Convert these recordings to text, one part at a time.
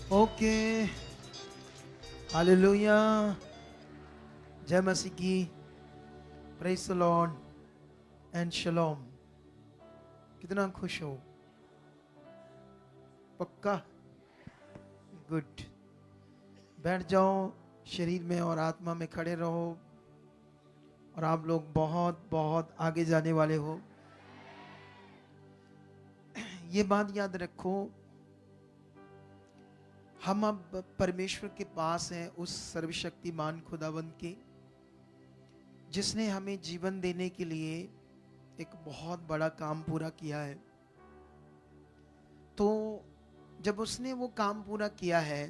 Okay, hallelujah, जय मसीह की, praise the Lord and शलोम। कितना खुश हो? पक्का? गुड। बैठ जाओ, शरीर में और आत्मा में खड़े रहो। और आप लोग बहुत बहुत आगे जाने वाले हो। ये बात याद रखो, हम अब परमेश्वर के पास हैं, उस सर्वशक्तिमान खुदावंद के, जिसने हमें जीवन देने के लिए एक बहुत बड़ा काम पूरा किया है। तो जब उसने वो काम पूरा किया है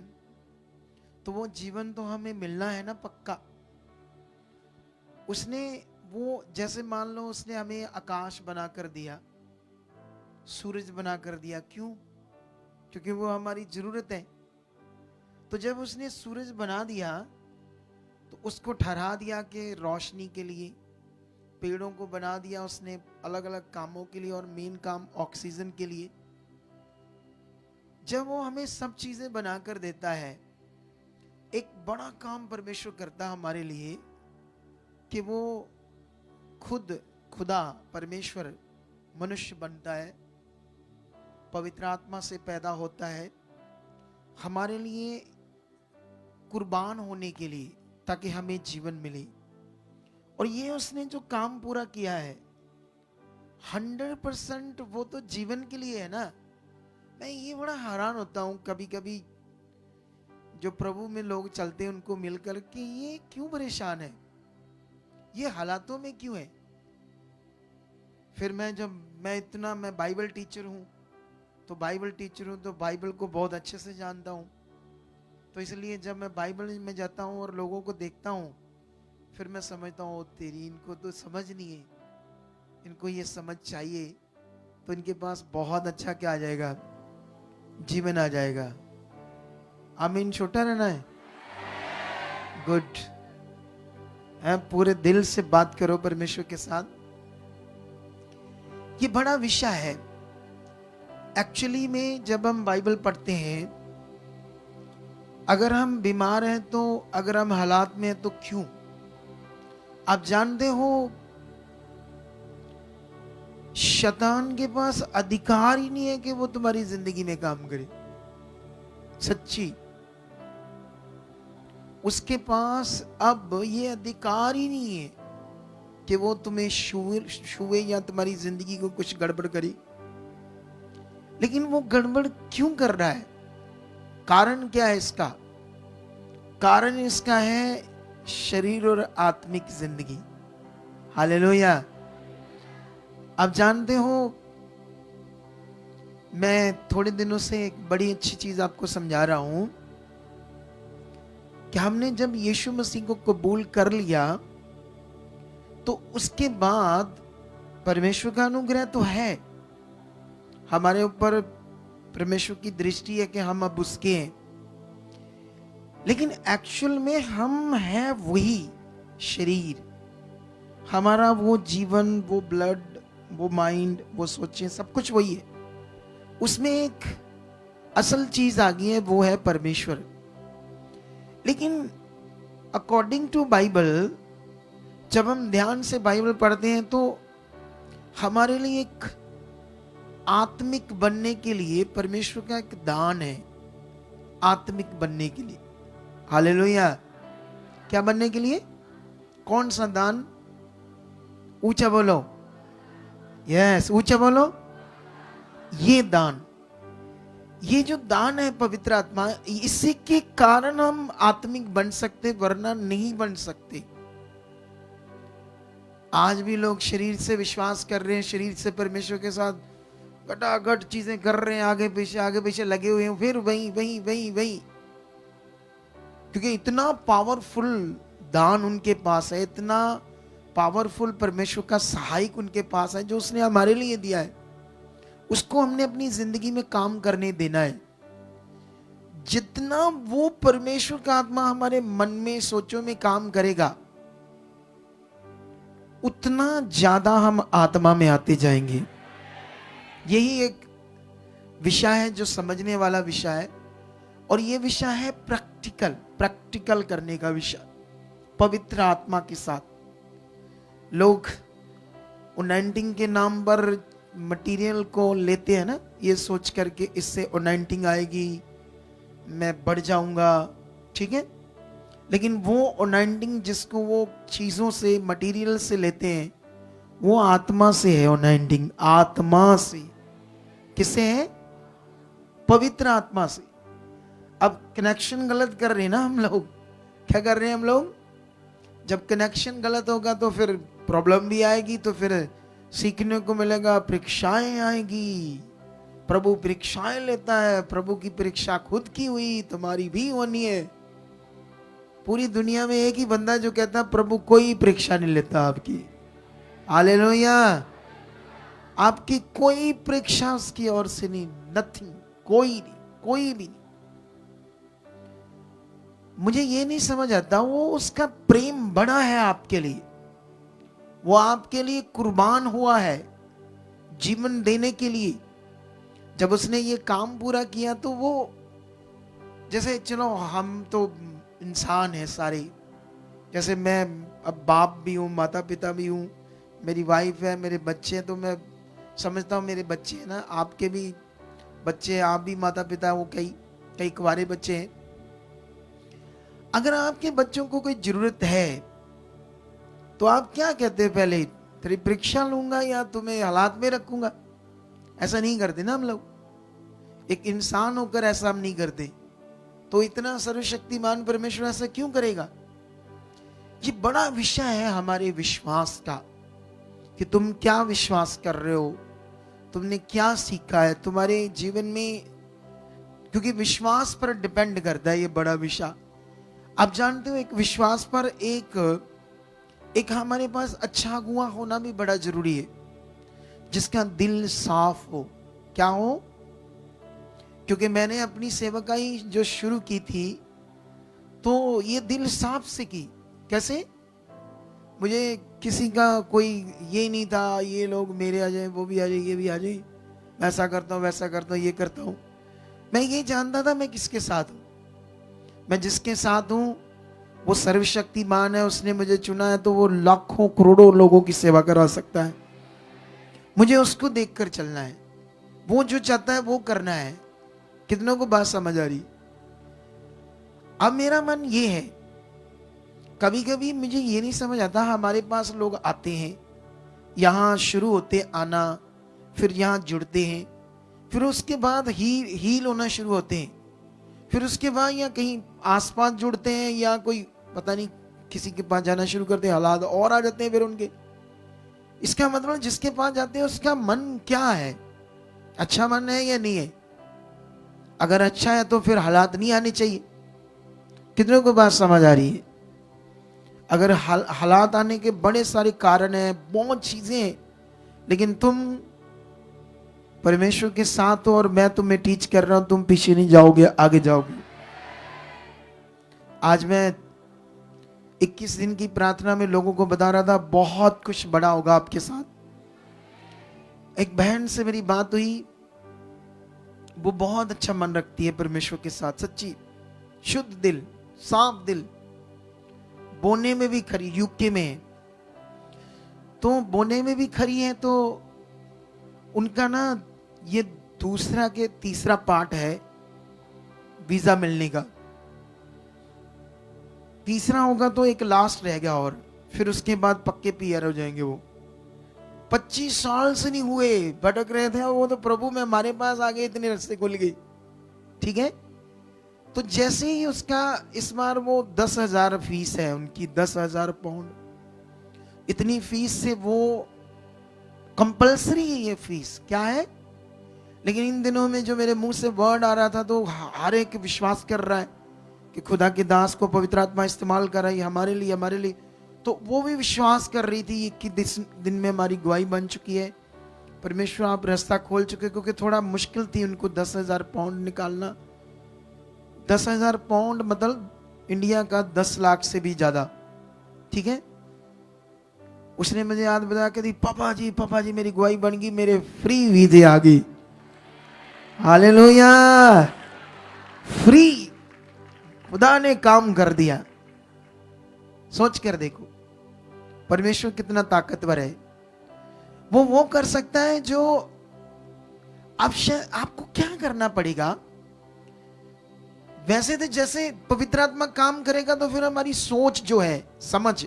तो वो जीवन तो हमें मिलना है ना, पक्का। उसने वो, जैसे मान लो उसने हमें आकाश बना कर दिया, सूरज बना कर दिया। क्यों? क्योंकि वो हमारी जरूरत है। तो जब उसने सूरज बना दिया तो उसको ठहरा दिया कि रोशनी के लिए। पेड़ों को बना दिया उसने अलग अलग कामों के लिए, और मेन काम ऑक्सीजन के लिए। जब वो हमें सब चीजें बनाकर देता है, एक बड़ा काम परमेश्वर करता हमारे लिए कि वो खुद, खुदा परमेश्वर मनुष्य बनता है, पवित्र आत्मा से पैदा होता है हमारे लिए कुर्बान होने के लिए, ताकि हमें जीवन मिले। और ये उसने जो काम पूरा किया है 100%, वो तो जीवन के लिए है ना। मैं ये बड़ा हैरान होता हूँ कभी कभी, जो प्रभु में लोग चलते हैं उनको मिलकर, कि ये क्यों परेशान है, ये हालातों में क्यों है। फिर मैं बाइबल टीचर हूँ, तो बाइबल को बहुत अच्छे से जानता हूँ। तो इसलिए जब मैं बाइबल में जाता हूँ और लोगों को देखता हूँ, फिर मैं समझता हूँ तेरी, इनको तो समझ नहीं है, इनको ये समझ चाहिए, तो इनके पास बहुत अच्छा क्या आ जाएगा, जीवन आ जाएगा। आमीन। छोटा रहना है। गुड है, पूरे दिल से बात करो परमेश्वर के साथ। ये बड़ा विषय है एक्चुअली में। जब हम बाइबल पढ़ते हैं, अगर हम बीमार हैं तो, अगर हम हालात में हैं तो क्यों? आप जानते हो, शैतान के पास अधिकार ही नहीं है कि वो तुम्हारी जिंदगी में काम करे। सच्ची, उसके पास अब ये अधिकार ही नहीं है कि वो तुम्हें छुए या तुम्हारी जिंदगी को कुछ गड़बड़ करे। लेकिन वो गड़बड़ क्यों कर रहा है? कारण क्या है इसका? कारण इसका है शरीर और आत्मिक जिंदगी। हालेलुया। आप जानते हो, मैं थोड़े दिनों से एक बड़ी अच्छी चीज आपको समझा रहा हूं कि हमने जब यीशु मसीह को कबूल कर लिया, तो उसके बाद परमेश्वर का अनुग्रह तो है हमारे ऊपर, परमेश्वर की दृष्टि है कि हम अब उसके हैं। लेकिन एक्चुअल में हम हैं वही शरीर, हमारा वो जीवन, वो ब्लड, वो माइंड, वो सोचें, सब कुछ वही है। उसमें एक असल चीज आ गई है, वो है परमेश्वर। लेकिन अकॉर्डिंग टू बाइबल, जब हम ध्यान से बाइबल पढ़ते हैं तो हमारे लिए एक आत्मिक बनने के लिए परमेश्वर का एक दान है, आत्मिक बनने के लिए। हालेलुया। क्या बनने के लिए? कौन सा दान? ऊंचा बोलो। यस, ऊंचा बोलो। ये दान, ये जो दान है पवित्र आत्मा, इसी के कारण हम आत्मिक बन सकते, वरना नहीं बन सकते। आज भी लोग शरीर से विश्वास कर रहे हैं, शरीर से परमेश्वर के साथ गटागट चीजें कर रहे हैं, आगे पीछे लगे हुए हैं, फिर वही वही वही वही। क्योंकि इतना पावरफुल दान उनके पास है, इतना पावरफुल परमेश्वर का सहायक उनके पास है, जो उसने हमारे लिए दिया है। उसको हमने अपनी जिंदगी में काम करने देना है। जितना वो परमेश्वर का आत्मा हमारे मन में, सोचों में काम करेगा, उतना ज्यादा हम आत्मा में आते जाएंगे। यही एक विषय है जो समझने वाला विषय है। और ये विषय है प्रैक्टिकल करने का विषय। पवित्र आत्मा के साथ लोग अनॉइंटिंग के नाम पर मटेरियल को लेते हैं ना, ये सोच करके इससे अनॉइंटिंग आएगी, मैं बढ़ जाऊंगा, ठीक है। लेकिन वो अनॉइंटिंग जिसको वो चीजों से, मटेरियल से लेते हैं, वो आत्मा से है अनॉइंटिंग, आत्मा से। किससे है? पवित्र आत्मा से। अब कनेक्शन गलत कर रहे हैं ना हम लोग। क्या कर रहे हैं हम लोग? जब कनेक्शन गलत होगा तो फिर प्रॉब्लम भी आएगी, तो फिर सीखने को मिलेगा, परीक्षाएं आएगी। प्रभु परीक्षाएं लेता है, प्रभु की परीक्षा खुद की हुई, तुम्हारी भी होनी है। पूरी दुनिया में एक ही बंदा जो कहता है प्रभु कोई परीक्षा नहीं लेता आपकी। हालेलुया। आपकी कोई परीक्षा उसकी ओर से नहीं, नथिंग, कोई नहीं, कोई भी नहीं। मुझे ये नहीं समझ आता, वो उसका प्रेम बड़ा है आपके लिए, वो आपके लिए कुर्बान हुआ है जीवन देने के लिए। जब उसने ये काम पूरा किया तो वो, जैसे चलो हम तो इंसान हैं सारे, जैसे मैं अब बाप भी हूँ, माता पिता भी हूँ, मेरी वाइफ है, मेरे बच्चे हैं, तो मैं समझता हूँ मेरे बच्चे हैं ना, आपके भी बच्चे, आप भी माता पिता हो, कई कुंवारे बच्चे हैं। अगर आपके बच्चों को कोई जरूरत है तो आप क्या कहते हैं? पहले तेरी परीक्षा लूंगा या तुम्हें हालात में रखूंगा? ऐसा नहीं करते ना हम लोग। एक इंसान होकर ऐसा हम नहीं करते। तो इतना सर्वशक्तिमान परमेश्वर ऐसा क्यों करेगा? ये बड़ा विषय है हमारे विश्वास का, कि तुम क्या विश्वास कर रहे हो, तुमने क्या सीखा है तुम्हारे जीवन में, क्योंकि विश्वास पर डिपेंड करता है ये बड़ा विषय। आप जानते हो, एक विश्वास पर एक हमारे पास अच्छा अगुआ होना भी बड़ा जरूरी है, जिसका दिल साफ हो। क्या हो? क्योंकि मैंने अपनी सेवकाई जो शुरू की थी तो ये दिल साफ से की। कैसे? मुझे किसी का कोई ये नहीं था, ये लोग मेरे आ जाए, वो भी आ जाए, ये भी आ जाए, ऐसा करता हूँ, वैसा करता हूँ, ये करता हूँ। मैं ये जानता था मैं किसके साथ हूँ। मैं जिसके साथ हूँ वो सर्वशक्तिमान है, उसने मुझे चुना है, तो वो लाखों करोड़ों लोगों की सेवा करा सकता है। मुझे उसको देखकर चलना है, वो जो चाहता है वो करना है। कितनों को बात समझ आ रही? अब मेरा मन ये है, कभी कभी मुझे ये नहीं समझ आता, हमारे पास लोग आते हैं, यहाँ शुरू होते आना, फिर यहाँ जुड़ते हैं, फिर उसके बाद हील होना शुरू होते हैं, फिर उसके बाद या कहीं आसपास जुड़ते हैं, या कोई पता नहीं किसी के पास जाना शुरू करते हैं, हालात और आ जाते हैं फिर उनके। इसका मतलब जिसके पास जाते हैं उसका मन क्या है? अच्छा मन है या नहीं है? अगर अच्छा है तो फिर हालात नहीं आने चाहिए। कितनों को बात समझ आ रही है? अगर हालात आने के बड़े सारे कारण हैं, बहुत चीजें हैं, लेकिन तुम परमेश्वर के साथ हो और मैं तुम्हें टीच कर रहा हूं, तुम पीछे नहीं जाओगे, आगे जाओगे। आज मैं 21 दिन की प्रार्थना में लोगों को बता रहा था, बहुत कुछ बड़ा होगा आपके साथ। एक बहन से मेरी बात हुई, वो बहुत अच्छा मन रखती है परमेश्वर के साथ, सच्ची, शुद्ध दिल, साफ दिल, बोने में भी खरी, यूके में है, तो बोने में भी खरी है। तो उनका ना ये दूसरा के तीसरा पार्ट है वीजा मिलने का। तीसरा होगा तो एक लास्ट रह गया, और फिर उसके बाद पक्के पीआर हो जाएंगे। वो 25 साल से नहीं हुए, भटक रहे थे, वो तो प्रभु में हमारे पास आ गए, इतने रास्ते खुल गए, ठीक है। तो जैसे ही उसका इस बार वो 10,000 फीस है उनकी, 10,000 पाउंड, इतनी फीस से वो कंपल्सरी है ये फीस, क्या है। लेकिन इन दिनों में जो मेरे मुंह से वर्ड आ रहा था, तो हर एक विश्वास कर रहा है कि खुदा के दास को पवित्र आत्मा इस्तेमाल कर रही है हमारे लिए। तो वो भी विश्वास कर रही थी कि दिन में हमारी गवाही बन चुकी है, परमेश्वर आप रास्ता खोल चुके, क्योंकि थोड़ा मुश्किल थी उनको 10,000 पाउंड निकालना। 10,000 पाउंड मतलब इंडिया का 10 लाख से भी ज्यादा, ठीक है। उसने मुझे याद बता के दी, पापा जी मेरी गवाही बन गई, मेरे फ्री वीजे आ गई। हालेलुया। फ्री खुदा ने काम कर दिया। सोच कर देखो परमेश्वर कितना ताकतवर है। वो कर सकता है जो आपको क्या करना पड़ेगा। वैसे तो जैसे पवित्र आत्मा काम करेगा तो फिर हमारी सोच जो है, समझ,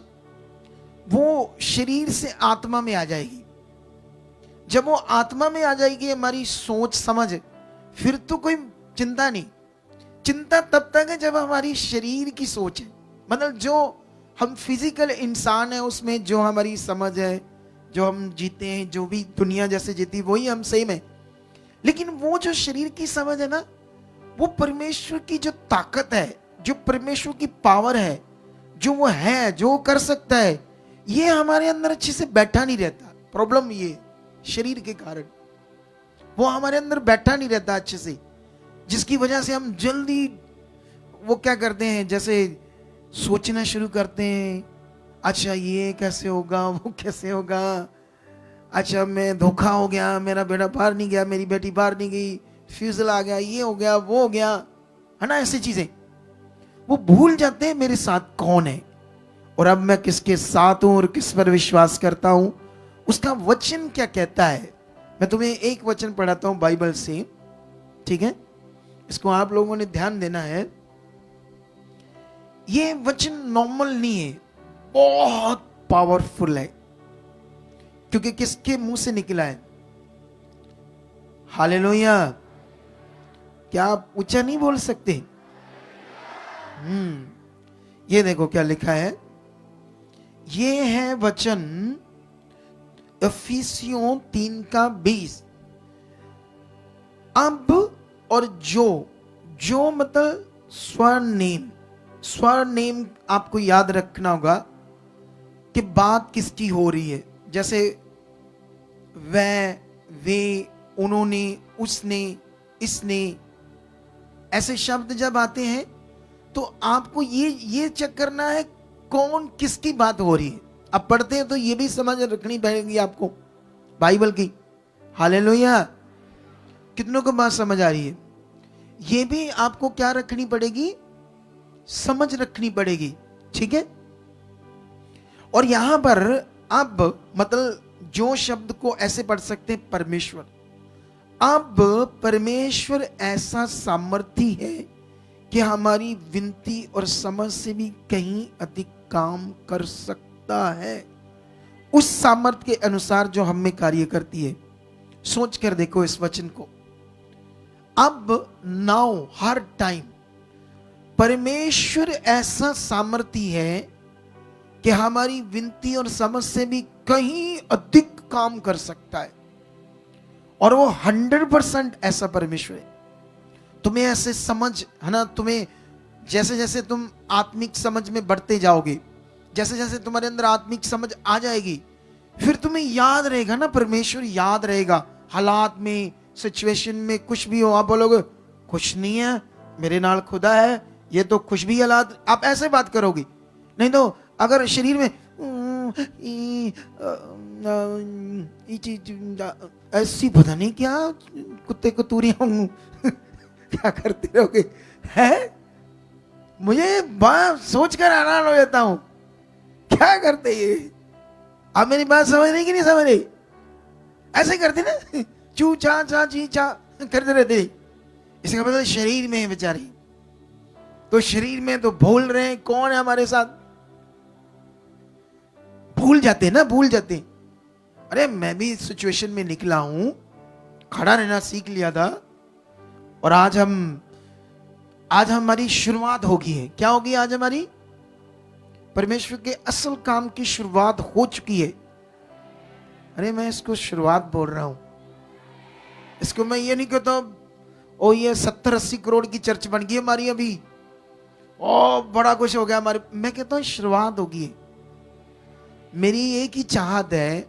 वो शरीर से आत्मा में आ जाएगी। जब वो आत्मा में आ जाएगी हमारी सोच समझ, फिर तो कोई चिंता नहीं। चिंता तब तक है जब हमारी शरीर की सोच है, मतलब जो हम फिजिकल इंसान है उसमें जो हमारी समझ है, जो हम जीते हैं, जो भी दुनिया जैसे जीती वही हम सेम है। लेकिन वो जो शरीर की समझ है ना, वो परमेश्वर की जो ताकत है, जो परमेश्वर की पावर है, जो वो है, जो कर सकता है, ये हमारे अंदर अच्छे से बैठा नहीं रहता। प्रॉब्लम ये शरीर के कारण वो हमारे अंदर बैठा नहीं रहता अच्छे से, जिसकी वजह से हम जल्दी वो क्या करते हैं, जैसे सोचना शुरू करते हैं, अच्छा ये कैसे होगा, वो कैसे होगा, अच्छा मैं धोखा हो गया, मेरा बेटा बाहर नहीं गया, मेरी बेटी बाहर नहीं गई, फ्यूजल आ गया, ये हो गया, वो हो गया, है ना। ऐसी चीजें वो भूल जाते हैं मेरे साथ कौन है और अब मैं किसके साथ हूं और किस पर विश्वास करता हूं, उसका वचन क्या कहता है। मैं तुम्हें एक वचन पढ़ाता हूं बाइबल से, ठीक है, इसको आप लोगों ने ध्यान देना है। ये वचन नॉर्मल नहीं है, बहुत पावरफुल है, क्योंकि किसके मुंह से निकला है। हालेलुया। क्या आप ऊंचा नहीं बोल सकते? ये देखो क्या लिखा है। ये है वचन इफिसियों 3:20। अब और जो मतलब स्वरनेम। स्वरनेम आपको याद रखना होगा कि बात किसकी हो रही है। जैसे वह, वे, उन्होंने, उसने, इसने, ऐसे शब्द जब आते हैं तो आपको ये चेक करना है कौन किसकी बात हो रही है। अब पढ़ते हैं तो ये भी समझ रखनी पड़ेगी आपको बाइबल की। हालेलुया। कितनों को बात समझ आ रही है? ये भी आपको क्या रखनी पड़ेगी, समझ रखनी पड़ेगी, ठीक है। और यहां पर अब मतलब जो शब्द को ऐसे पढ़ सकते हैं परमेश्वर। अब परमेश्वर ऐसा सामर्थी है कि हमारी विनती और समझ से भी कहीं अधिक काम कर सकता है, उस सामर्थ के अनुसार जो हम में कार्य करती है। सोच कर देखो इस वचन को। अब नाउ हर टाइम परमेश्वर ऐसा सामर्थी है कि हमारी विनती और समझ से भी कहीं अधिक काम कर सकता है, और वो 100% ऐसा परमेश्वर है। तुम्हें ऐसे समझ है ना, तुम्हें जैसे जैसे तुम आत्मिक समझ में बढ़ते जाओगे, जैसे जैसे तुम्हारे अंदर आत्मिक समझ आ जाएगी, फिर तुम्हें याद रहेगा ना, परमेश्वर याद रहेगा। हालात में, सिचुएशन में कुछ भी हो, आप बोलोगे कुछ नहीं है, मेरे नाल खुदा है, ये तो कुछ भी हालात, आप ऐसे बात करोगे। नहीं तो अगर शरीर में ऐसी पता नहीं क्या कुत्ते को तूरियां क्या करते रहोगे, है? मुझे बात सोचकर हैरान हो जाता हूं, क्या करते ये? आप मेरी बात समझ रही कि नहीं समझ रही? ऐसे करते ना, चू चा चा ची चा करते रहते। इसका मतलब शरीर में है बेचारी, तो शरीर में तो भूल रहे हैं कौन है हमारे साथ, भूल जाते ना, भूल जाते। अरे मैं भी इस सिचुएशन में निकला हूं, खड़ा रहना सीख लिया था, और आज हमारी शुरुआत होगी है। क्या होगी आज हमारी? परमेश्वर के असल काम की शुरुआत हो चुकी है। अरे मैं इसको शुरुआत बोल रहा हूं, इसको मैं ये नहीं कहता ओ ये 70-80 करोड़ की चर्च बन गई हमारी अभी, ओ बड़ा कुछ हो गया हमारे। मैं कहता हूं शुरुआत होगी। मेरी एक ही चाहत है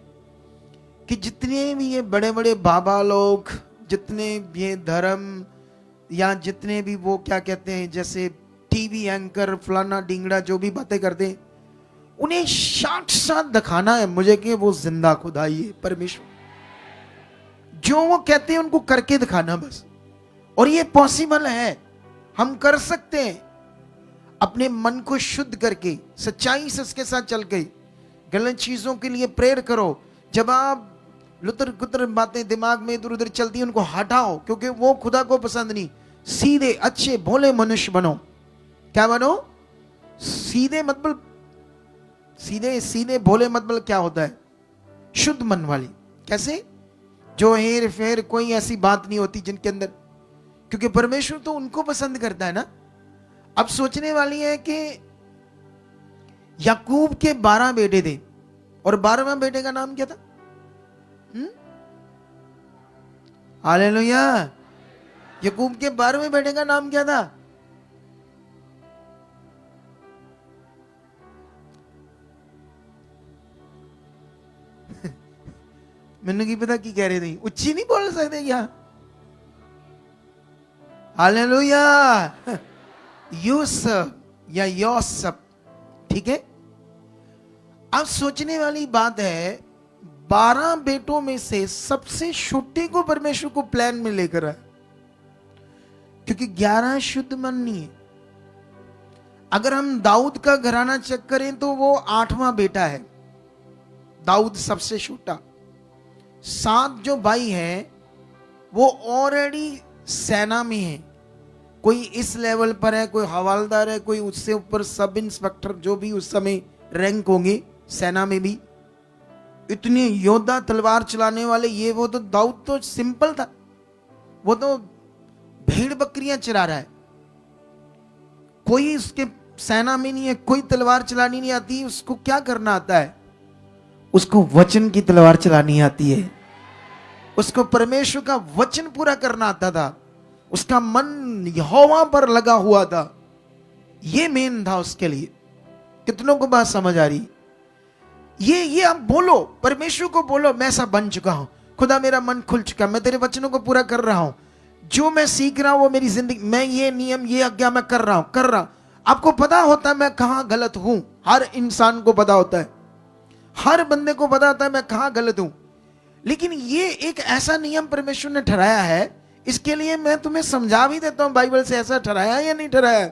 कि जितने भी ये बड़े बड़े बाबा लोग, जितने ये धर्म, या जितने भी वो क्या कहते हैं, जैसे टीवी एंकर फलाना डिंगड़ा जो भी बातें करते हैं, उन्हें साथ दिखाना है मुझे कि वो जिंदा खुदाई है परमेश्वर। जो वो कहते हैं उनको करके दिखाना बस, और ये पॉसिबल है। हम कर सकते हैं अपने मन को शुद्ध करके, सच्चाई से उसके साथ चल के। गलत चीजों के लिए प्रेयर करो। जब आप लुतर कुतर बातें दिमाग में इधर उधर चलती हैं, उनको हटाओ, क्योंकि वो खुदा को पसंद नहीं। सीधे अच्छे भोले मनुष्य बनो। क्या बनो? सीधे मतलब, सीधे सीधे भोले मतलब क्या होता है? शुद्ध मन वाली। कैसे? जो हेर फेर कोई ऐसी बात नहीं होती जिनके अंदर, क्योंकि परमेश्वर तो उनको पसंद करता है ना। अब सोचने वाली है कि याकूब के 12 बेटे थे और 12वां बेटे का नाम क्या था? हालेलुया। याकूब के 12वें बेटे का नाम क्या था? मैंने की पता की कह रहे थे, उच्ची नहीं बोल सकते क्या? हालेलुया। यूसुफ या योसफ, ठीक है। अब सोचने वाली बात है, 12 बेटों में से सबसे छोटे को परमेश्वर को प्लान में लेकर आए, क्योंकि 11 शुद्ध मन नहीं है। अगर हम दाऊद का घराना चेक करें तो वो 8वां बेटा है, दाऊद सबसे छोटा। 7 जो भाई हैं वो ऑलरेडी सेना में है। कोई इस लेवल पर है, कोई हवालदार है, कोई उससे ऊपर सब इंस्पेक्टर, जो भी उस समय रैंक होंगे सेना में भी। इतने योद्धा, तलवार चलाने वाले, ये वो। तो दाऊद तो सिंपल था, वो तो भेड़ बकरियां चरा रहा है। कोई उसके सेना में नहीं है, कोई तलवार चलानी नहीं आती। उसको क्या करना आता है? उसको वचन की तलवार चलानी आती है। उसको परमेश्वर का वचन पूरा करना आता था। उसका मन यहोवा पर लगा हुआ था। ये मेन था उसके लिए। कितनों को बात समझ आ रही? ये आप बोलो, परमेश्वर को बोलो, मैं ऐसा बन चुका हूं, खुदा मेरा मन खुल चुका, मैं तेरे वचनों को पूरा कर रहा हूं, जो मैं सीख रहा हूं वो मेरी जिंदगी में, ये नियम, ये आज्ञा मैं कर रहा हूं। आपको पता होता है मैं कहां गलत हूं। हर इंसान को पता होता है, हर बंदे को पता होता है मैं कहां गलत हूं। लेकिन ये एक ऐसा नियम परमेश्वर ने ठहराया है, इसके लिए मैं तुम्हें समझा भी देता हूं बाइबल से, ऐसा ठहराया या नहीं ठहराया।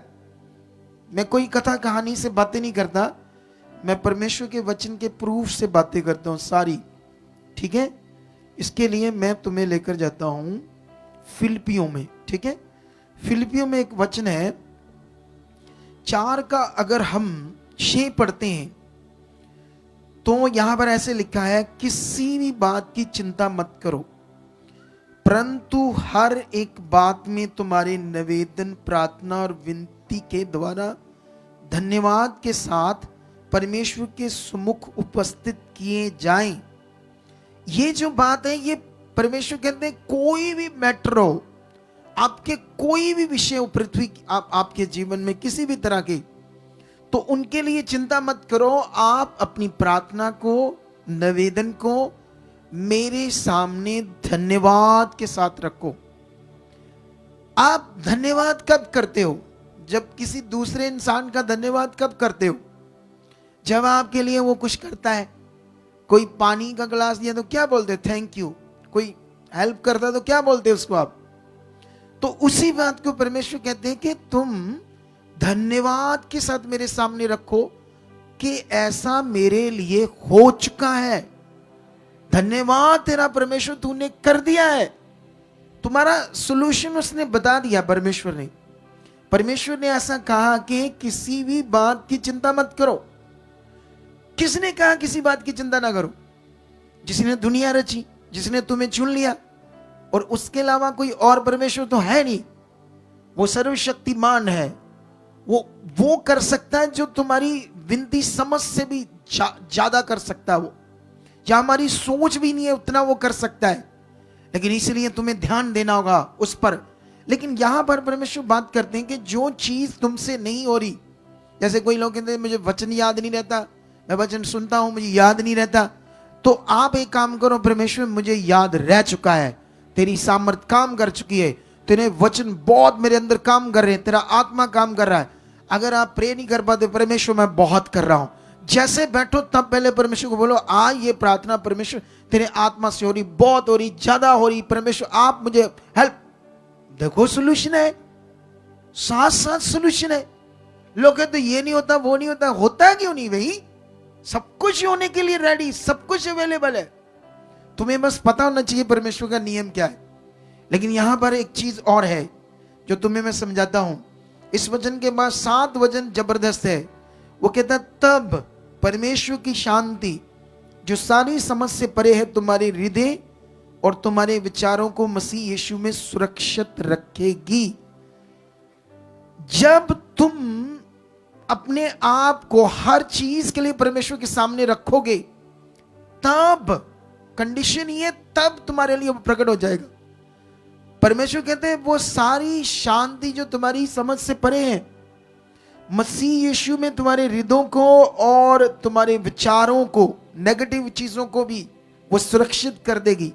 मैं कोई कथा कहानी से बातें नहीं करता, मैं परमेश्वर के वचन के प्रूफ से बातें करता हूं सारी, ठीक है। इसके लिए मैं तुम्हें लेकर जाता हूं फिलिपियों में, ठीक है। फिलिपियों में एक वचन है 4 का अगर हम 6 पढ़ते हैं तो यहां पर ऐसे लिखा है, किसी भी बात की चिंता मत करो, परंतु हर एक बात में तुम्हारे निवेदन, प्रार्थना और विनती के द्वारा धन्यवाद के साथ परमेश्वर के सम्मुख उपस्थित किए जाएं। ये जो बात है, ये परमेश्वर कहते हैं कोई भी मैटर हो, आपके कोई भी विषय हो पृथ्वी आपके जीवन में किसी भी तरह के, तो उनके लिए चिंता मत करो। आप अपनी प्रार्थना को, निवेदन को मेरे सामने धन्यवाद के साथ रखो। आप धन्यवाद कब करते हो? जब किसी दूसरे इंसान का धन्यवाद कब करते हो? जब आपके लिए वो कुछ करता है। कोई पानी का गिलास दिया तो क्या बोलते हो? Thank you. कोई हेल्प करता है तो क्या बोलते हो उसको आप? तो उसी बात को परमेश्वर कहते हैं कि तुम धन्यवाद के साथ मेरे सामने रखो कि ऐसा मेरे लिए हो चुका है। धन्यवाद तेरा परमेश्वर, तूने कर दिया है। तुम्हारा सॉल्यूशन उसने बता दिया। परमेश्वर ने ऐसा कहा कि किसी भी बात की चिंता मत करो। किसने कहा किसी बात की चिंता ना करो? जिसने दुनिया रची, जिसने तुम्हें चुन लिया, और उसके अलावा कोई और परमेश्वर तो है नहीं। वो सर्वशक्तिमान है। वो कर सकता है जो तुम्हारी विनती समझ से भी ज्यादा कर सकता है। वो या हमारी सोच भी नहीं है उतना वो कर सकता है। लेकिन इसलिए तुम्हें ध्यान देना होगा उस पर। लेकिन यहां पर परमेश्वर बात करते हैं कि जो चीज तुमसे नहीं हो रही, जैसे कोई लोग कहते हैं मुझे वचन याद नहीं रहता, मैं वचन सुनता हूं मुझे याद नहीं रहता, तो आप एक काम करो, परमेश्वर मुझे याद रह चुका है, तेरी सामर्थ काम कर चुकी है, तेरे वचन बहुत मेरे अंदर काम कर रहे हैं, तेरा आत्मा काम कर रहा है। अगर आप प्रे नहीं कर पाते, परमेश्वर मैं बहुत कर रहा हूं, जैसे बैठो तब पहले परमेश्वर को बोलो, ये प्रार्थना परमेश्वर तेरे आत्मा से हो रही, बहुत हो रही, ज्यादा हो रही, परमेश्वर आप मुझे हेल्प। देखो सोल्यूशन है। साथ साथ सोल्यूशन है। लोग कहते ये नहीं होता, वो नहीं होता। होता क्यों नहीं भाई? सब कुछ होने के लिए रेडी, सब कुछ अवेलेबल है। तुम्हें बस पता होना चाहिए परमेश्वर का नियम क्या है। लेकिन यहां पर एक चीज और है जो तुम्हें मैं समझाता हूं। इस वचन के बाद 7 वचन जबरदस्त है। वो कहता तब परमेश्वर की शांति जो सारी समझ से परे है तुम्हारे हृदय और तुम्हारे विचारों को मसीह यीशु में सुरक्षित रखेगी। जब तुम अपने आप को हर चीज के लिए परमेश्वर के सामने रखोगे, तब कंडीशन ये, तब तुम्हारे लिए प्रकट हो जाएगा। परमेश्वर कहते हैं वो सारी शांति जो तुम्हारी समझ से परे है, मसीह यीशु में तुम्हारे हृदयों को और तुम्हारे विचारों को, नेगेटिव चीजों को भी वो सुरक्षित कर देगी।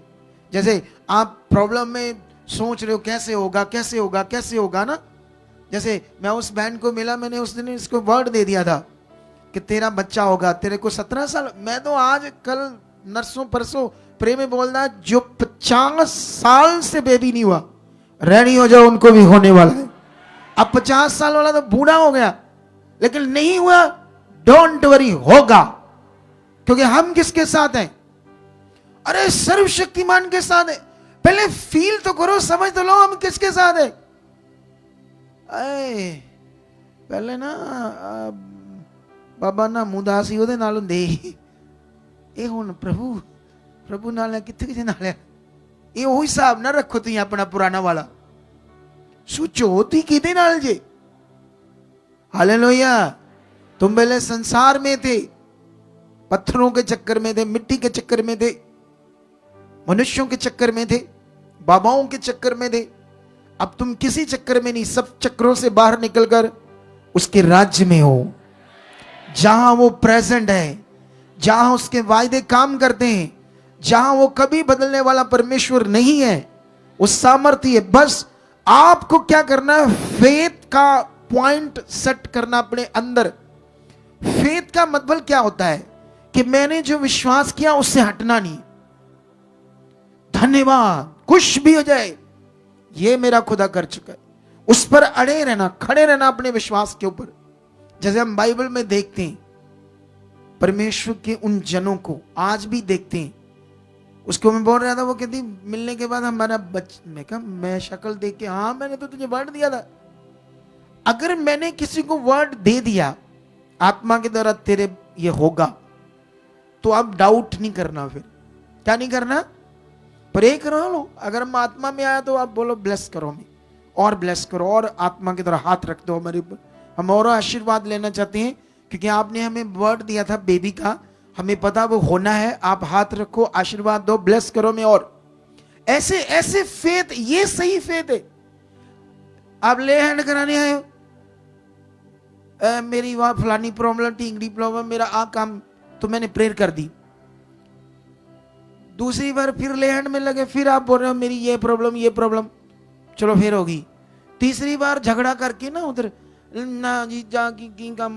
जैसे आप प्रॉब्लम में सोच रहे हो कैसे होगा कैसे होगा कैसे होगा ना। जैसे मैं उस बहन को मिला, मैंने उस दिन इसको वर्ड दे दिया था कि तेरा बच्चा होगा, तेरे को 17 साल। मैं तो आज कल नरसों परसों प्रेम में बोल रहा, जो 50 साल से बेबी नहीं हुआ, रेडी हो जाओ, उनको भी होने वाला है। अब 50 साल वाला तो बूढ़ा हो गया, लेकिन नहीं हुआ, डोंट वरी, होगा। क्योंकि हम किसके साथ हैं? अरे सर्वशक्तिमान के साथ है। पहले फील तो करो, समझ तो लो हम किसके साथ है। पहले ना बाबा ना मुदासी ਉਹਦੇ ਨਾਲ ਹੁੰਦੇ ਇਹ ਹੁਣ प्रभु नाल किथे किथे नाल है। ਇਹ ਉਹੀ ਹਿਸਾਬ ਨਾ ਰੱਖੋ ਤੁਸੀਂ ਆਪਣਾ ਪੁਰਾਣਾ ਵਾਲਾ। सोचो ਤੁਸੀਂ ਕਿਹਦੇ ਨਾਲ ਜੇ। हालेलुया। तुम पहले संसार में थे, पत्थरों के चक्कर में थे, मिट्टी के चक्कर में थे, मनुष्यों के चक्कर में थे, बाबाओं के चक्कर में थे। अब तुम किसी चक्कर में नहीं, सब चक्रों से बाहर निकलकर उसके राज्य में हो, जहां वो प्रेजेंट है, जहां उसके वायदे काम करते हैं, जहां वो कभी बदलने वाला परमेश्वर नहीं है, वो सामर्थ्य है। बस आपको क्या करना है? फेथ का पॉइंट सेट करना अपने अंदर। फेथ का मतलब क्या होता है? कि मैंने जो विश्वास किया उससे हटना नहीं। धन्यवाद, कुछ भी हो जाए, ये मेरा खुदा कर चुका है। उस पर अड़े रहना, खड़े रहना अपने विश्वास के ऊपर। जैसे हम बाइबल में देखते हैं परमेश्वर के उन जनों को, आज भी देखते हैं। उसको मैं बोल रहा था, वो कहती मिलने के बाद हमारा मैं कहा, मैं शक्ल देख के, हाँ मैंने तो तुझे वर्ड दिया था। अगर मैंने किसी को वर्ड दे दिया आत्मा के द्वारा तेरे ये होगा, तो अब डाउट नहीं करना। फिर क्या नहीं करना? प्रे करो लो। अगर हम आत्मा में आया तो आप बोलो ब्लेस करो हमें, और ब्लेस करो, और आत्मा की तरह हाथ रख दो हमारे ऊपर। हम और आशीर्वाद लेना चाहते हैं, क्योंकि आपने हमें वर्ड दिया था बेबी का, हमें पता वो होना है। आप हाथ रखो, आशीर्वाद दो, ब्लेस करो मैं। और ऐसे ऐसे फेथ, ये सही फेथ है। आप ले हैंड कराने आए हो, मेरी वहां फलानी प्रॉब्लम, टींगड़ी प्रॉब्लम, मेरा आ काम, तो मैंने प्रेयर कर दी। दूसरी बार फिर ले हैंड में लगे, फिर आप बोल रहे हो मेरी ये प्रॉब्लम, चलो फिर होगी। तीसरी बार झगड़ा करके ना उधर ना जी जाकी काम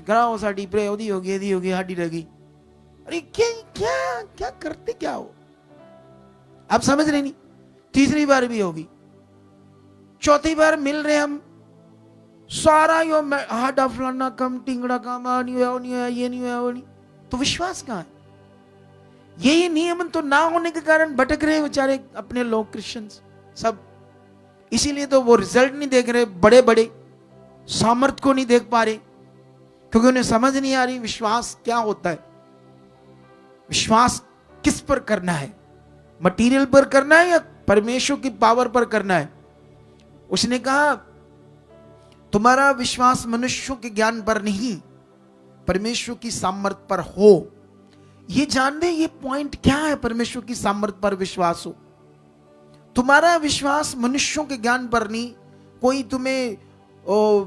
कराओ, साड़ी प्रे ओदी होगी, एदी होगी, हाडी रहेगी। अरे क्या क्या क्या करते क्या हो आप? समझ रहे नहीं। तीसरी बार भी होगी, चौथी बार मिल रहे हम, सारा यो हाडा फलाना कम, टिंगड़ा काम, नहीं हुआ, वो नहीं हुआ, ये नहीं हुआ, वो नहीं। तो विश्वास कहाँ है? यही नियमन तो ना होने के कारण भटक रहे बेचारे अपने लोग, क्रिश्चियंस सब। इसीलिए तो वो रिजल्ट नहीं देख रहे, बड़े बड़े सामर्थ को नहीं देख पा रहे, क्योंकि उन्हें समझ नहीं आ रही विश्वास क्या होता है। विश्वास किस पर करना है? मटीरियल पर करना है या परमेश्वर की पावर पर करना है? उसने कहा तुम्हारा विश्वास मनुष्यों के ज्ञान पर नहीं, परमेश्वर की सामर्थ पर हो। ये जान दे, ये पॉइंट क्या है? परमेश्वर की सामर्थ पर विश्वास हो। तुम्हारा विश्वास मनुष्यों के ज्ञान पर नहीं। कोई तुम्हें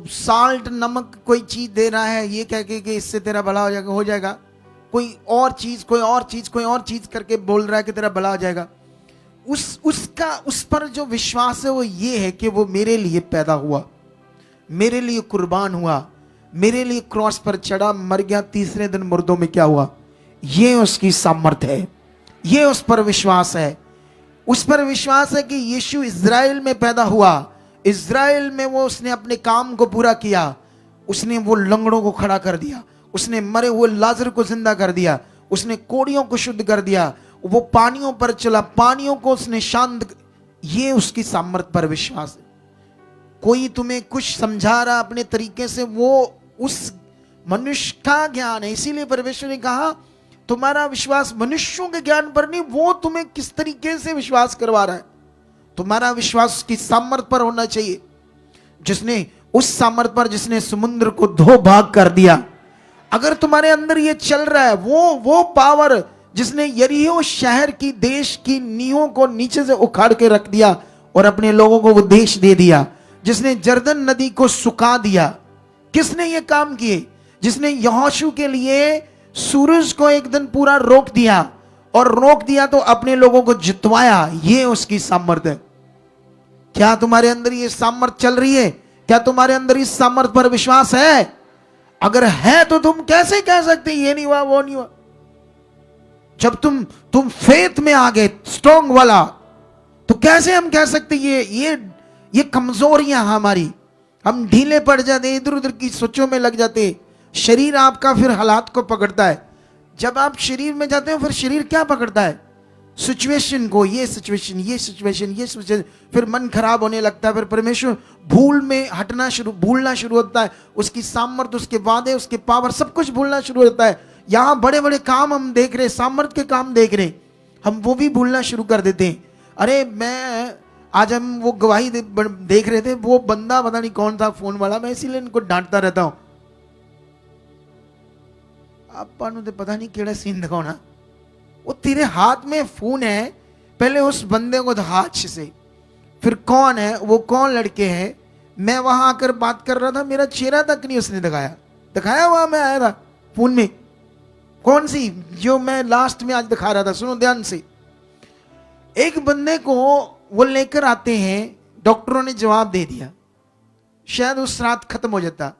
साल्ट, नमक कोई चीज दे रहा है, ये कह के कि इससे तेरा भला हो जाएगा। कोई और चीज करके बोल रहा है कि तेरा भला हो जाएगा। उस पर जो विश्वास है वो ये है कि वो मेरे लिए पैदा हुआ, मेरे लिए कुर्बान हुआ, मेरे लिए क्रॉस पर चढ़ा, मर गया, तीसरे दिन मुर्दों में क्या हुआ। ये उसकी सामर्थ है, ये उस पर विश्वास है। उस पर विश्वास है कि यीशु इज़राइल में पैदा हुआ, इज़राइल में वो उसने अपने काम को पूरा किया। उसने वो लंगड़ों को खड़ा कर दिया, उसने मरे हुए लाजर को जिंदा कर दिया, उसने कोड़ियों को शुद्ध कर दिया, वो पानियों पर चला, पानियों को उसने शांत। ये उसकी सामर्थ पर विश्वास है। कोई तुम्हें कुछ समझा रहा अपने तरीके से, वो उस मनुष्य का ज्ञान है। इसीलिए परमेश्वर ने कहा तुम्हारा विश्वास मनुष्यों के ज्ञान पर नहीं, वो तुम्हें किस तरीके से विश्वास करवा रहा है। तुम्हारा विश्वास उसकी सामर्थ पर होना चाहिए, जिसने उस सामर्थ पर जिसने समुद्र को 2 भाग कर दिया। अगर तुम्हारे अंदर ये चल रहा है, वो पावर जिसने यरीहो शहर की देश की नींवों को नीचे से उखाड़ के रख दिया और अपने लोगों को वो देश दे दिया, जिसने जर्दन नदी को सुखा दिया। किसने ये काम किए? जिसने यहोशू के लिए सूरज को एक दिन पूरा रोक दिया, और रोक दिया तो अपने लोगों को जितवाया। ये उसकी सामर्थ्य है। क्या तुम्हारे अंदर ये सामर्थ चल रही है? क्या तुम्हारे अंदर इस सामर्थ पर विश्वास है? अगर है तो तुम कैसे कह सकते ये नहीं हुआ, वो नहीं हुआ? जब तुम फेथ में आ गए, स्ट्रॉन्ग वाला, तो कैसे हम कह सकते ये कमजोरियां हमारी, हम ढीले पड़ जाते, इधर उधर की सोचों में लग जाते। शरीर आपका फिर हालात को पकड़ता है। जब आप शरीर में जाते हो फिर शरीर क्या पकड़ता है? सिचुएशन को, ये सिचुएशन, फिर मन खराब होने लगता है। फिर परमेश्वर भूलना शुरू होता है। उसकी सामर्थ, उसके वादे, उसके पावर, सब कुछ भूलना शुरू होता है। यहाँ बड़े बड़े काम हम देख रहे, सामर्थ के काम देख रहे, हम वो भी भूलना शुरू कर देते हैं। अरे आज हम वो गवाही देख रहे थे, वो बंदा पता नहीं कौन था फोन वाला, मैं इसीलिए इनको डांटता रहता हूं। ਆਪਾਂ ਨੂੰ ਤੇ पता नहीं केड़ा सीन दिखाना। वो तेरे हाथ में फोन है, पहले उस बंदे को दिखा अच्छे से, फिर कौन है वो, कौन लड़के हैं। मैं वहां आकर बात कर रहा था, मेरा चेहरा तक नहीं उसने दिखाया वहां मैं आया था फोन में। कौन सी जो मैं लास्ट में आज दिखा रहा था, सुनो ध्यान से। एक बंदे को वो लेकर आते हैं, डॉक्टरों ने जवाब दे दिया, शायद उस रात खत्म हो जाता।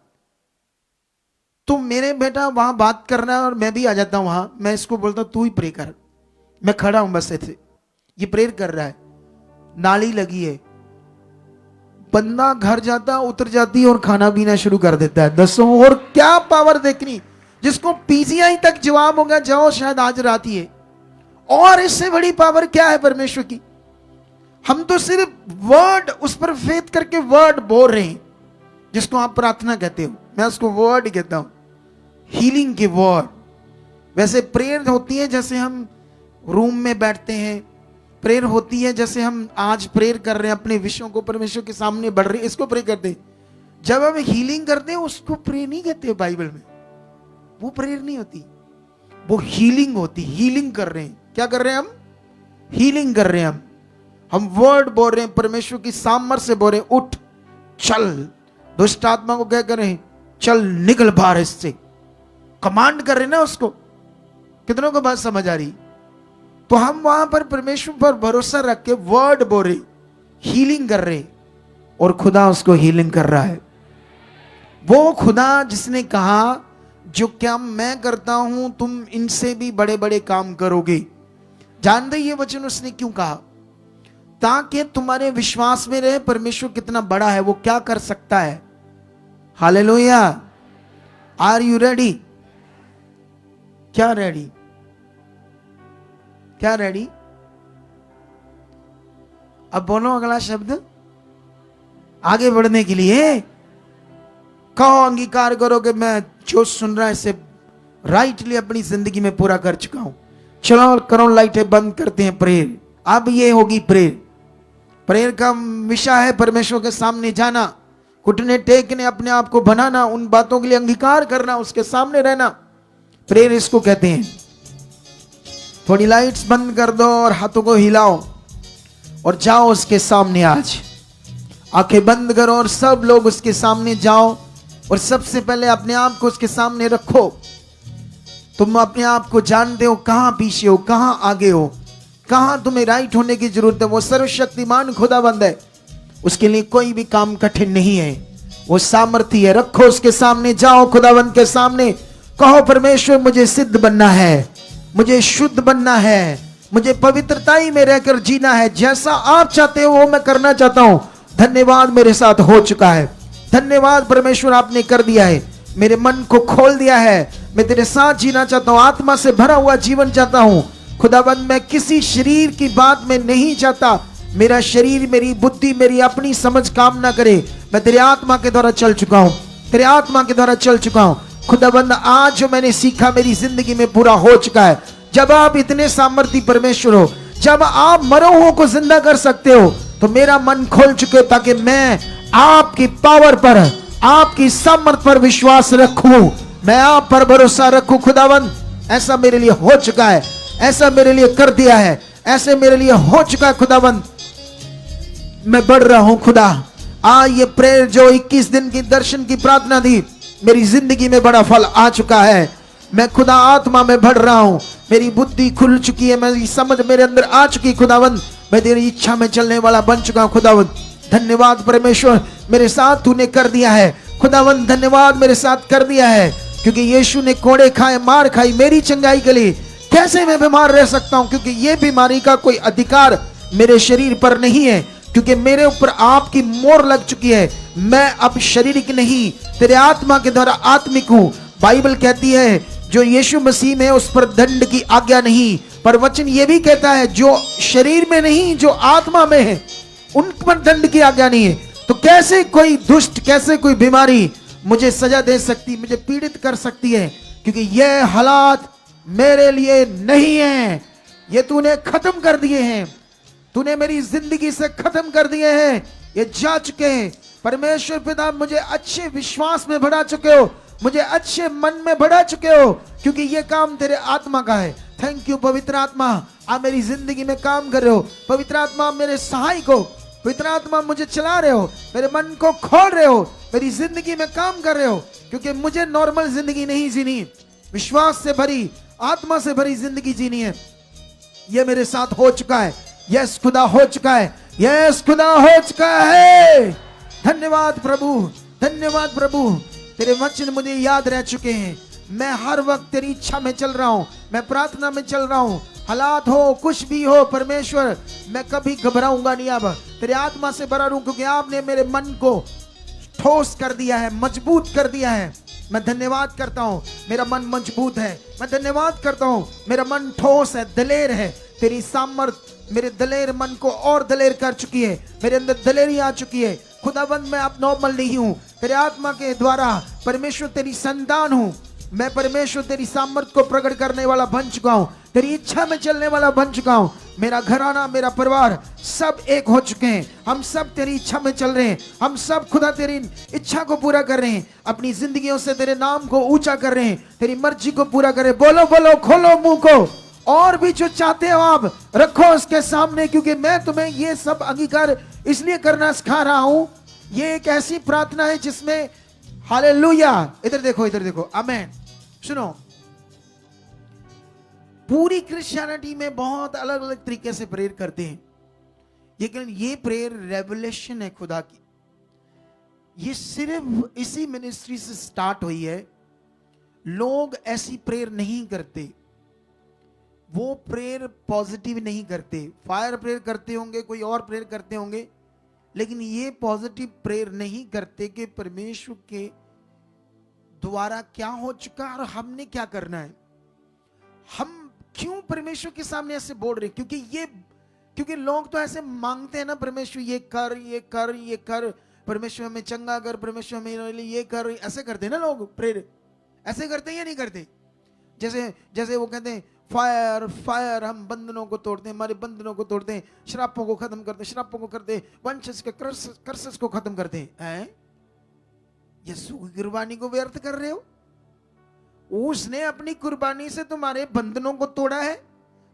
तो मेरे बेटा वहां बात करना है और मैं भी आ जाता हूं वहां। मैं इसको बोलता हूं तू ही प्रे कर, मैं खड़ा हूं बस ऐसे। ये प्रेयर कर रहा है, नाली लगी है, बंदा घर जाता, उतर जाती और खाना पीना शुरू कर देता है। दसों और क्या पावर देखनी, जिसको पीजीआई तक जवाब हो गया, जाओ शायद आज रात ही है। और इससे बड़ी पावर क्या है परमेश्वर की? हम तो सिर्फ वर्ड, उस पर फेथ करके वर्ड बोल रहे हैं, जिसको आप प्रार्थना कहते हो, मैं उसको वर्ड ही कहता हूं, हीलिंग के वर्ड। वैसे प्रेयर होती है जैसे हम रूम में बैठते हैं, प्रेयर होती है जैसे हम आज प्रेयर कर रहे हैं, अपने विषयों को परमेश्वर के सामने बढ़ रहे हैं, इसको प्रे करते हैं। जब हम हीलिंग करते हैं उसको प्रे नहीं कहते बाइबल में, वो प्रेयर नहीं होती, वो हीलिंग होती। हीलिंग कर रहे हैं, क्या कर रहे हैं हम? हीलिंग कर रहे हैं हम वर्ड बोल रहे हैं, परमेश्वर की सामर्थ से बोल रहे हैं, उठ चल। दुष्ट आत्मा को क्या कर रहे हैं? चल निकल बाहर इससे, कमांड कर रहे हैं ना उसको। कितनों को बात समझ आ रही? तो हम वहां पर परमेश्वर पर भरोसा रख के वर्ड बोल रहे, हीलिंग कर रहे, और खुदा उसको हीलिंग कर रहा है। वो खुदा जिसने कहा जो काम मैं करता हूं तुम इनसे भी बड़े बड़े काम करोगे। जानते ये वचन उसने क्यों कहा? ताकि तुम्हारे विश्वास में रहे परमेश्वर कितना बड़ा है, वो क्या कर सकता है। हालेलुया। Are you ready? क्या रेडी? क्या रेडी? अब बोलो अगला शब्द आगे बढ़ने के लिए। कहो, अंगीकार करो कि मैं जो सुन रहा है इसे राइटली अपनी जिंदगी में पूरा कर चुका हूं। चलो करो, लाइटें बंद करते हैं, प्रेयर। अब ये होगी प्रेयर। प्रेयर का विषय है परमेश्वर के सामने जाना, घुटने टेकने, अपने आप को बनाना, उन बातों के लिए अंगीकार करना, उसके सामने रहना। प्रेयर इसको कहते हैं। थोड़ी लाइट्स बंद कर दो और हाथों को हिलाओ और जाओ उसके सामने। आज आंखें बंद करो और सब लोग उसके सामने जाओ और सबसे पहले अपने आप को उसके सामने रखो। तुम अपने आप को जानते हो, कहां पीछे हो, कहां आगे हो, कहां तुम्हें राइट होने की जरूरत है। वो सर्वशक्तिमान खुदाबंद है, उसके लिए कोई भी काम कठिन नहीं है, वो सामर्थी है। रखो उसके सामने, जाओ खुदाबंद के सामने, कहो परमेश्वर मुझे सिद्ध बनना है, मुझे शुद्ध बनना है, मुझे पवित्रताई में रहकर जीना है, जैसा आप चाहते हो वो मैं करना चाहता हूं। धन्यवाद मेरे साथ हो चुका है। धन्यवाद परमेश्वर आपने कर दिया है, मेरे मन को खोल दिया है। मैं तेरे साथ जीना चाहता हूँ, आत्मा से भरा हुआ जीवन चाहता हूँ। खुदाबंद मैं किसी शरीर की बात में नहीं चाहता, मेरा शरीर, मेरी बुद्धि, मेरी अपनी समझ काम ना करे। मैं तेरे आत्मा के द्वारा चल चुका हूँ, तेरे आत्मा के द्वारा चल चुका हूँ। खुदाबंद आज जो मैंने सीखा मेरी जिंदगी में पूरा हो चुका है। जब आप इतने सामर्थी परमेश्वर हो, जब आप मरो हुओं को जिंदा कर सकते हो, तो मेरा मन खोल चुके हो ताकि मैं आपकी पावर पर, आपकी सामर्थ पर विश्वास रखूं, मैं आप पर भरोसा रखूं। खुदावंद ऐसा मेरे लिए हो चुका है, ऐसा मेरे लिए कर दिया है, ऐसे मेरे लिए हो चुका है। खुदावंद मैं बढ़ रहा हूं खुदा। ये प्रेयर जो 21 दिन की दर्शन की प्रार्थना थी, मेरी जिंदगी में बड़ा फल आ चुका है। मैं खुदा आत्मा में बढ़ रहा हूं, मेरी बुद्धि खुल चुकी है, मेरी समझ मेरे अंदर आ चुकी। खुदावंद मैं तेरी इच्छा में चलने वाला बन चुका हूं। खुदावंद धन्यवाद परमेश्वर, मेरे साथ तूने कर दिया है। खुदावंद धन्यवाद मेरे साथ कर दिया है, क्योंकि यीशु ने कोड़े खाए, मार खाई मेरी चंगाई के लिए। कैसे मैं बीमार रह सकता हूं? क्योंकि ये बीमारी का कोई अधिकार मेरे शरीर पर नहीं है, क्योंकि मेरे ऊपर आपकी मोहर लग चुकी है। मैं अब शारीरिक नहीं, तेरे आत्मा के द्वारा आत्मिक हूं। बाइबल कहती है जो यीशु मसीह में उस पर दंड की आज्ञा नहीं, पर वचन ये भी कहता है जो शरीर में नहीं, जो आत्मा में है, उन पर दंड की आज्ञा नहीं है। तो कैसे कोई दुष्ट, कैसे कोई बीमारी मुझे सजा दे सकती, मुझे पीड़ित कर सकती है? क्योंकि ये हालात मेरे लिए नहीं है, ये तूने खत्म कर दिए हैं, तूने मेरी जिंदगी से खत्म कर दिए हैं, ये जा चुके हैं। परमेश्वर पिता मुझे अच्छे विश्वास में बढ़ा चुके हो, मुझे अच्छे मन में बढ़ा चुके हो, क्योंकि ये काम तेरे आत्मा का है। थैंक यू पवित्र आत्मा, आप मेरी जिंदगी में काम कर रहे हो। पवित्र आत्मा मेरे सहायक हो, पवित्र आत्मा मुझे चला रहे हो, मेरे मन को खोल रहे हो, मेरी जिंदगी में काम कर रहे हो, क्योंकि मुझे नॉर्मल जिंदगी नहीं जीनी, विश्वास से भरी, आत्मा से भरी जिंदगी जीनी है। यह मेरे साथ हो चुका है। यस खुदा हो चुका है, यस खुदा हो चुका है। धन्यवाद प्रभु, धन्यवाद प्रभु, तेरे वचन मुझे याद रह चुके हैं। मैं हर वक्त तेरी इच्छा में चल रहा हूं, मैं प्रार्थना में चल रहा हूं। हालात हो, कुछ भी हो परमेश्वर, मैं कभी घबराऊंगा नहीं। अब तेरे आत्मा से भरा रहूं, क्योंकि आपने मेरे मन को ठोस कर दिया है, मजबूत कर दिया है। मैं धन्यवाद करता हूं, मेरा मन मजबूत है। मैं धन्यवाद करता हूं, मेरा मन ठोस है, दलेर है। तेरी सामर्थ मेरे दलेर मन को और दलेर कर चुकी है, मेरे अंदर दलेरी आ चुकी है। खुदाबंद मैं अब नॉर्मल नहीं हूं, तेरे आत्मा के द्वारा परमेश्वर तेरी संतान हूं। मैं परमेश्वर तेरी सामर्थ को प्रकट करने वाला बन चुका हूं, तेरी इच्छा में चलने वाला बन चुका हूं। मेरा घराना, मेरा परिवार सब एक हो चुके हैं। हम सब तेरी इच्छा में चल रहे हैं, हम सब खुदा तेरी इच्छा को पूरा कर रहे हैं, अपनी जिंदगियों से तेरे नाम को ऊंचा कर रहे हैं, तेरी मर्जी को पूरा कर रहे हैं। बोलो बोलो, खोलो मुंह को, और भी जो चाहते हो आप रखो उसके सामने, क्योंकि मैं तुम्हें ये सब अंगीकार इसलिए करना सिखा रहा हूं। ये एक ऐसी प्रार्थना है जिसमें हालेलुया, इधर देखो, इधर देखो, आमेन। सुनो, पूरी क्रिश्चियनिटी में बहुत अलग अलग तरीके से प्रेयर करते हैं, लेकिन ये प्रेयर रेवलेशन है खुदा की। ये सिर्फ इसी मिनिस्ट्री से स्टार्ट हुई है। लोग ऐसी प्रेयर नहीं करते, वो प्रेयर पॉजिटिव नहीं करते। फायर प्रेयर करते होंगे, कोई और प्रेयर करते होंगे, लेकिन ये पॉजिटिव प्रेयर नहीं करते कि परमेश्वर के द्वारा क्या हो चुका और हमने क्या करना है। हम क्यों परमेश्वर के सामने ऐसे बोल रहे? क्योंकि लोग तो ऐसे मांगते हैं ना, परमेश्वर ये कर, ये कर, ये कर, परमेश्वर हमें चंगा कर, परमेश्वर मेरे लिए ये कर, ऐसे करते हैं ना लोग प्रेयर। ऐसे करते हैं या नहीं करते? जैसे वो कहते हैं फायर फायर, हम बंधनों को तोड़ते हैं, हमारे बंधनों को तोड़ते हैं, श्रापों को खत्म करते हैं, श्रापों को करते हैं, वंशज के कर्सेस को खत्म करते हैं। यीशु की कुर्बानी को व्यर्थ कर रहे हो। उसने अपनी कुर्बानी से तुम्हारे बंधनों को तोड़ा है,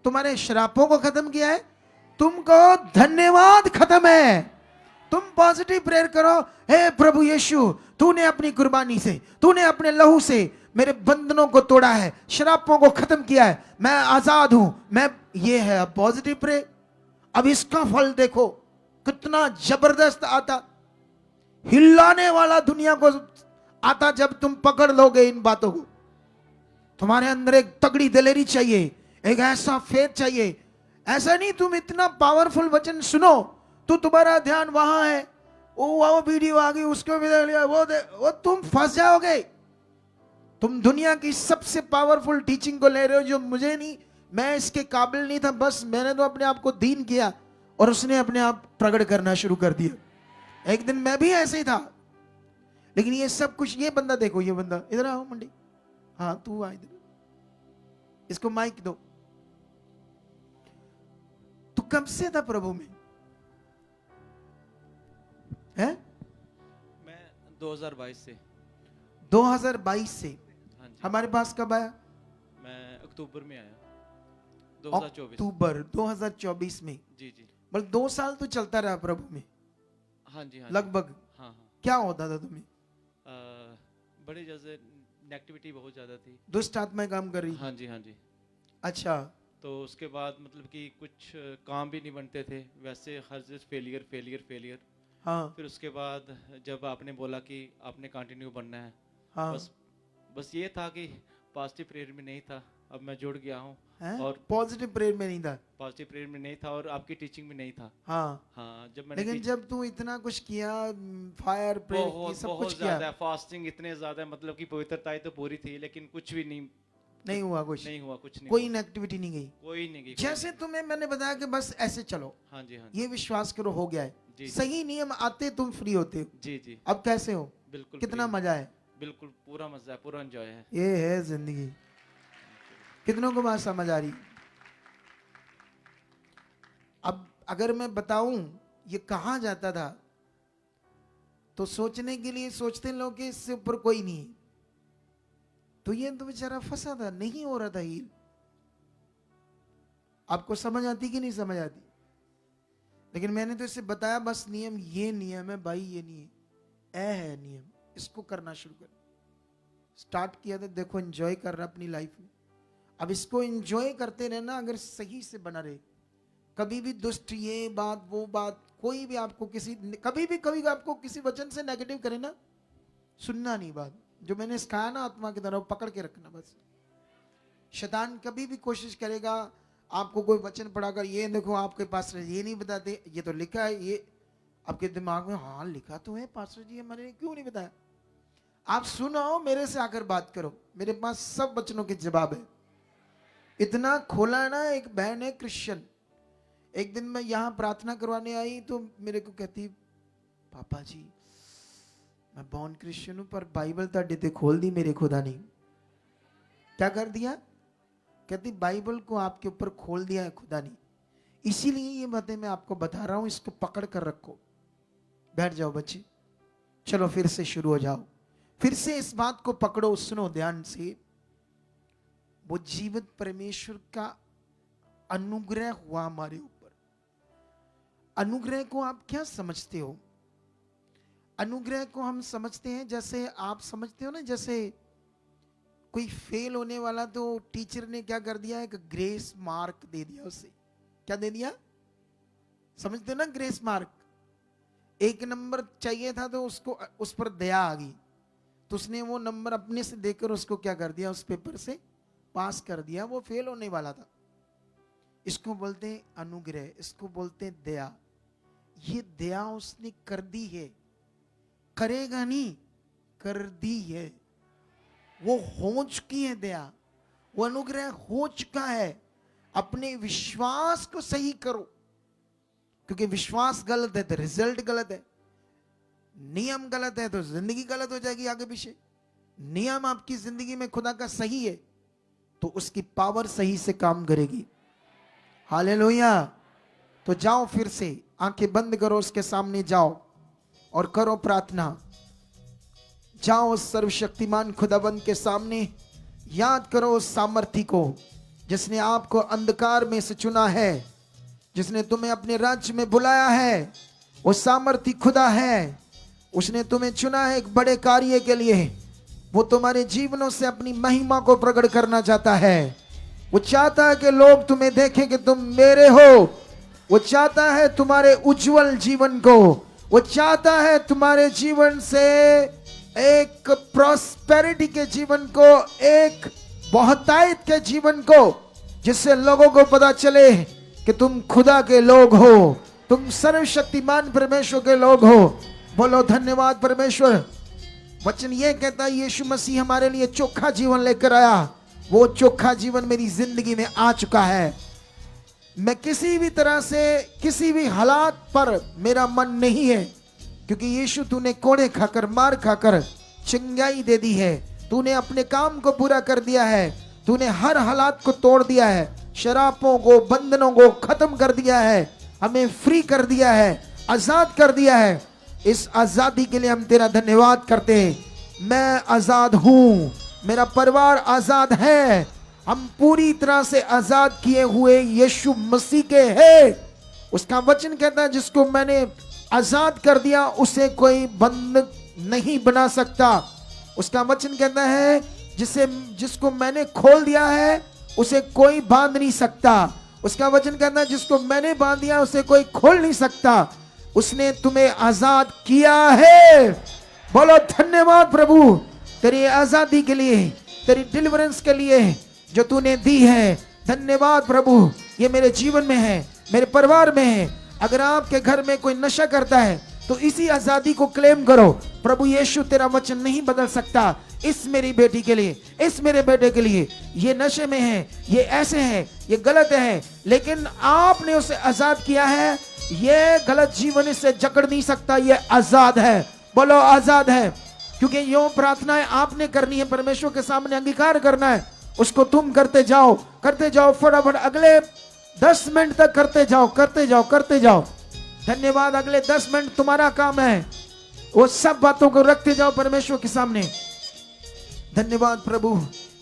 तुम्हारे श्रापों को खत्म किया है। तुमको धन्यवाद खत्म है। तुम पॉजिटिव प्रेयर करो, हे प्रभु यीशु, तूने अपनी कुर्बानी से, तूने अपने लहू से मेरे बंधनों को तोड़ा है, श्रापों को खत्म किया है, मैं आजाद हूं। मैं, ये है अब पॉजिटिव प्रेयर। अब इसका फल देखो कितना जबरदस्त आता, हिलाने वाला दुनिया को आता। जब तुम पकड़ लोगे इन बातों को, तुम्हारे अंदर एक तगड़ी दिलेरी चाहिए, एक ऐसा फेथ चाहिए। ऐसा नहीं तुम इतना पावरफुल वचन सुनो तो तुम्हारा ध्यान वहां है, वो वीडियो आ गई, उसको भी देख लिया, वो तुम फंस जाओगे। तुम दुनिया की सबसे पावरफुल टीचिंग को ले रहे हो जो मुझे नहीं, मैं इसके काबिल नहीं था, बस मैंने तो अपने आप को दीन किया और उसने अपने आप प्रकट करना शुरू कर दिया। एक दिन मैं भी ऐसे ही था, लेकिन ये सब कुछ, ये बंदा देखो, ये बंदा, इधर आओ मंडी, हाँ तू आ इधर, इसको माइक दो। तू कब से था प्रभु में? है? मैं 2022 से। 2022 से? हाँ जी। हमारे पास कब आया? मैं अक्टूबर में आया, 2024। अक्टूबर 2024 में? जी जी। मतलब 2 साल तो चलता रहा प्रभु में? हाँ जी हाँ लगभग? हाँ हाँ। क्या होता था तुम्हें? बड़े जैसे नेगेटिविटी बहुत ज़्यादा थी, दुष्ट आत्माएं काम कर रही? हाँ जी हाँ जी। अच्छा। तो उसके बाद मतलब कि कुछ काम भी नहीं बनते थे, वैसे हर चीज़ फेलियर फेलियर फेलियर। हाँ फिर उसके बाद जब आपने बोला कि आपने कंटिन्यू बनना है, हाँ। बस ये था कि पॉजिटिव प्रेयर में नहीं था, अब मैं जुड़ गया हूँ। और पॉजिटिव प्रेयर में नहीं था? पॉजिटिव प्रेयर में नहीं था और आपकी टीचिंग में नहीं था। हाँ हाँ, जब मैंने लेकिन जब तू इतना कुछ किया, फायर प्रेयर, ये सब कुछ बहुत किया, ज्यादा फास्टिंग, इतने ज्यादा, मतलब कि पवित्रता तो पूरी थी, लेकिन कुछ भी नहीं हुआ, कुछ नहीं हुआ, कुछ नहीं कोई हुआ। नेगेटिविटी नहीं गई? कोई नहीं गई। जैसे तुम्हें मैंने बताया कि बस ऐसे चलो, हाँ जी हाँ ये विश्वास करो हो गया है, जी। सही नियम आते तुम फ्री होते हो। जी जी। अब कैसे हो? बिल्कुल कितना free। मजा है? बिल्कुल पूरा मजा है, पूरा एंजॉय है। ये है जिंदगी। कितनों को बात समझ आ रही? अब अगर मैं बताऊं ये कहां जाता था, तो सोचने के लिए सोचते लोग कि इससे ऊपर कोई नहीं है। तो ये तो बेचारा फंसा था, नहीं हो रहा था हील। आपको समझ आती कि नहीं समझ आती? लेकिन मैंने तो इसे बताया, बस नियम, ये नियम है भाई, ये नहीं है, है नियम, इसको करना शुरू कर। स्टार्ट किया था, देखो एंजॉय कर रहा अपनी लाइफ में। अब इसको एंजॉय करते रहना, अगर सही से बना रहे। कभी भी दुष्ट ये बात वो बात, कोई भी आपको कभी आपको किसी वचन से नेगेटिव करे ना, सुनना नहीं बात। जो मैंने सिखाया ना आत्मा की तरह, पकड़ के रखना बस। शैतान कभी भी कोशिश करेगा आपको कोई वचन पढ़ाकर, ये देखो आपके पास ये नहीं बताते, ये तो लिखा है, ये आपके दिमाग में, हाँ लिखा तो है पास्टर जी, हमारे क्यों नहीं बताया? आप सुनो, मेरे से आकर बात करो, मेरे पास सब वचनों के जवाब है। इतना खोला ना। एक बहन है क्रिश्चियन, एक दिन मैं यहां प्रार्थना करवाने आई तो मेरे को कहती, पापा जी मैं बॉर्न क्रिश्चियन हूं, पर बाइबल ताड़े ते खोल दी मेरे खुदा नहीं। क्या कर दिया? कहती बाइबल को आपके ऊपर खोल दिया है खुदा नहीं। इसीलिए ये बातें मैं आपको बता रहा हूं, इसको पकड़ कर रखो। बैठ जाओ बच्चे, चलो फिर से शुरू हो जाओ, फिर से इस बात को पकड़ो, सुनो ध्यान से। वो जीवित परमेश्वर का अनुग्रह हुआ हमारे ऊपर। अनुग्रह को आप क्या समझते हो? अनुग्रह को हम समझते हैं जैसे आप समझते हो ना, जैसे कोई फेल होने वाला तो टीचर ने क्या कर दिया, एक ग्रेस मार्क दे दिया उसे। क्या दे दिया? समझते हो ना, ग्रेस मार्क। 1 नंबर चाहिए था तो उसको उस पर दया आ गई, तो उसने वो नंबर अपने से देकर उसको क्या कर दिया, उस पेपर से पास कर दिया। वो फेल होने वाला था। इसको बोलते हैं अनुग्रह, इसको बोलते हैं दया। ये दया उसने कर दी है, करेगा नहीं, कर दी है। वो हो चुकी है दया, वो अनुग्रह हो चुका है। अपने विश्वास को सही करो, क्योंकि विश्वास गलत है तो रिजल्ट गलत है, नियम गलत है तो जिंदगी गलत हो जाएगी आगे पीछे। नियम आपकी जिंदगी में खुदा का सही है तो उसकी पावर सही से काम करेगी। हालेलुया। तो जाओ, फिर से आंखें बंद करो, उसके सामने जाओ और करो प्रार्थना। जाओ उस सर्वशक्तिमान खुदाबंद के सामने, याद करो उस सामर्थी को जिसने आपको अंधकार में से चुना है, जिसने तुम्हें अपने राज्य में बुलाया है। वो सामर्थी खुदा है, उसने तुम्हें चुना है एक बड़े कार्य के लिए। वो तुम्हारे जीवनों से अपनी महिमा को प्रकट करना चाहता है। वो चाहता है कि लोग तुम्हें देखें कि तुम मेरे हो। वो चाहता है तुम्हारे उज्जवल जीवन को, वो चाहता है तुम्हारे जीवन से एक प्रॉस्पेरिटी के जीवन को, एक बहुतायत के जीवन को, जिससे लोगों को पता चले कि तुम खुदा के लोग हो, तुम सर्वशक्तिमान परमेश्वर के लोग हो। बोलो धन्यवाद परमेश्वर। वचन ये कहता है यीशु मसीह हमारे लिए चोखा जीवन लेकर आया। वो चोखा जीवन मेरी जिंदगी में आ चुका है। मैं किसी भी तरह से किसी भी हालात पर मेरा मन नहीं है, क्योंकि यीशु तूने कोड़े खाकर मार खाकर चंगाई दे दी है। तूने अपने काम को पूरा कर दिया है। तूने हर हालात को तोड़ दिया है, शरापों को बंधनों को खत्म कर दिया है, हमें फ्री कर दिया है, आजाद कर दिया है। इस आजादी के लिए हम तेरा धन्यवाद करते हैं। मैं आजाद हूं, मेरा परिवार आजाद है। हम पूरी तरह से आजाद किए हुए यीशु मसीह के हैं। उसका वचन कहता है जिसको मैंने आजाद कर दिया उसे कोई बंद नहीं बना सकता। उसका वचन कहता है जिसको मैंने खोल दिया है उसे कोई बांध नहीं सकता। उसका वचन कहता है जिसको मैंने बांध दिया उसे कोई खोल नहीं सकता। उसने तुम्हें आजाद किया है। बोलो धन्यवाद प्रभु तेरी आजादी के लिए, तेरी डिलीवरेंस के लिए जो तूने दी है। धन्यवाद प्रभु, ये मेरे जीवन में है, मेरे परिवार में है। अगर आपके घर में कोई नशा करता है तो इसी आजादी को क्लेम करो। प्रभु यीशु तेरा वचन नहीं बदल सकता। इस मेरी बेटी के लिए, इस मेरे बेटे के लिए, ये नशे में है, ये ऐसे है, ये गलत है, लेकिन आपने उसे आजाद किया है। ये गलत जीवन इससे जकड़ नहीं सकता, ये आजाद है। बोलो आजाद है, क्योंकि यो प्रार्थनाएं आपने करनी है, परमेश्वर के सामने अंगीकार करना है। उसको तुम करते जाओ फटाफट। अगले 10 मिनट तक करते जाओ। धन्यवाद। अगले 10 मिनट तुम्हारा काम है, वो सब बातों को रखते जाओ परमेश्वर के सामने। धन्यवाद प्रभु,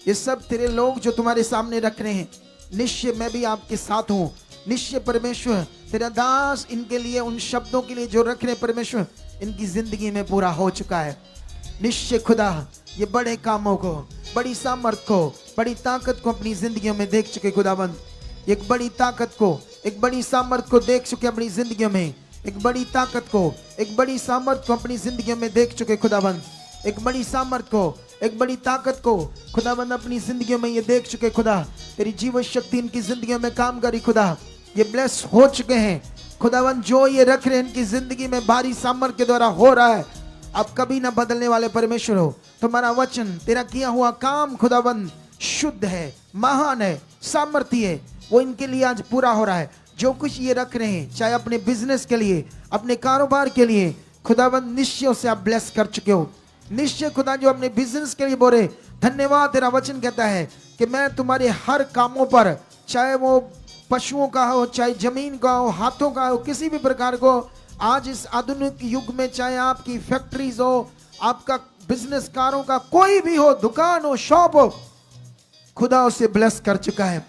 ये सब तेरे लोग जो तुम्हारे सामने रख रहे हैं, निश्चय मैं भी आपके साथ हूं। निश्चय परमेश्वर तेरा दास इनके लिए, उन शब्दों के लिए जो रख रहे परमेश्वर, इनकी जिंदगी में पूरा हो चुका है। निश्चय खुदा ये बड़े कामों को, बड़ी सामर्थ को, बड़ी ताकत को अपनी जिंदगियों में देख चुके खुदाबंद। एक बड़ी ताकत को, एक बड़ी सामर्थ को देख चुके अपनी जिंदगियों में। एक बड़ी ताकत को, एक बड़ी सामर्थ को अपनी जिंदगियों में देख चुके खुदाबंद। एक बड़ी सामर्थ को, एक बड़ी ताकत को खुदाबंद अपनी जिंदगियों में ये देख चुके खुदा। तेरी जीवन शक्ति इनकी जिंदगियों में काम करी खुदा। ये ब्लेस हो चुके हैं खुदाबंद। जो ये रख रहे हैं इनकी जिंदगी में भारी सामर्थ के द्वारा हो रहा है। अब कभी ना बदलने वाले परमेश्वर हो। तुम्हारा वचन, तेरा किया हुआ काम खुदाबंद शुद्ध है, महान है, सामर्थ्य है। वो इनके लिए आज पूरा हो रहा है। जो कुछ ये रख रहे हैं, चाहे अपने बिजनेस के लिए, अपने कारोबार के लिए, खुदाबंद निश्चय से आप ब्लेस कर चुके हो। निश्चय खुदा जो अपने बिजनेस के लिए बोले, धन्यवाद। तेरा वचन कहता है कि मैं तुम्हारे हर कामों पर, चाहे वो पशुओं का हो, चाहे जमीन का हो, हाथों का हो, किसी भी प्रकार को, आज इस आधुनिक युग में चाहे आपकी फैक्ट्रीज हो, आपका बिजनेस कारों का कोई भी हो, दुकान हो, शॉप हो, खुदा उसे ब्लेस कर चुका है।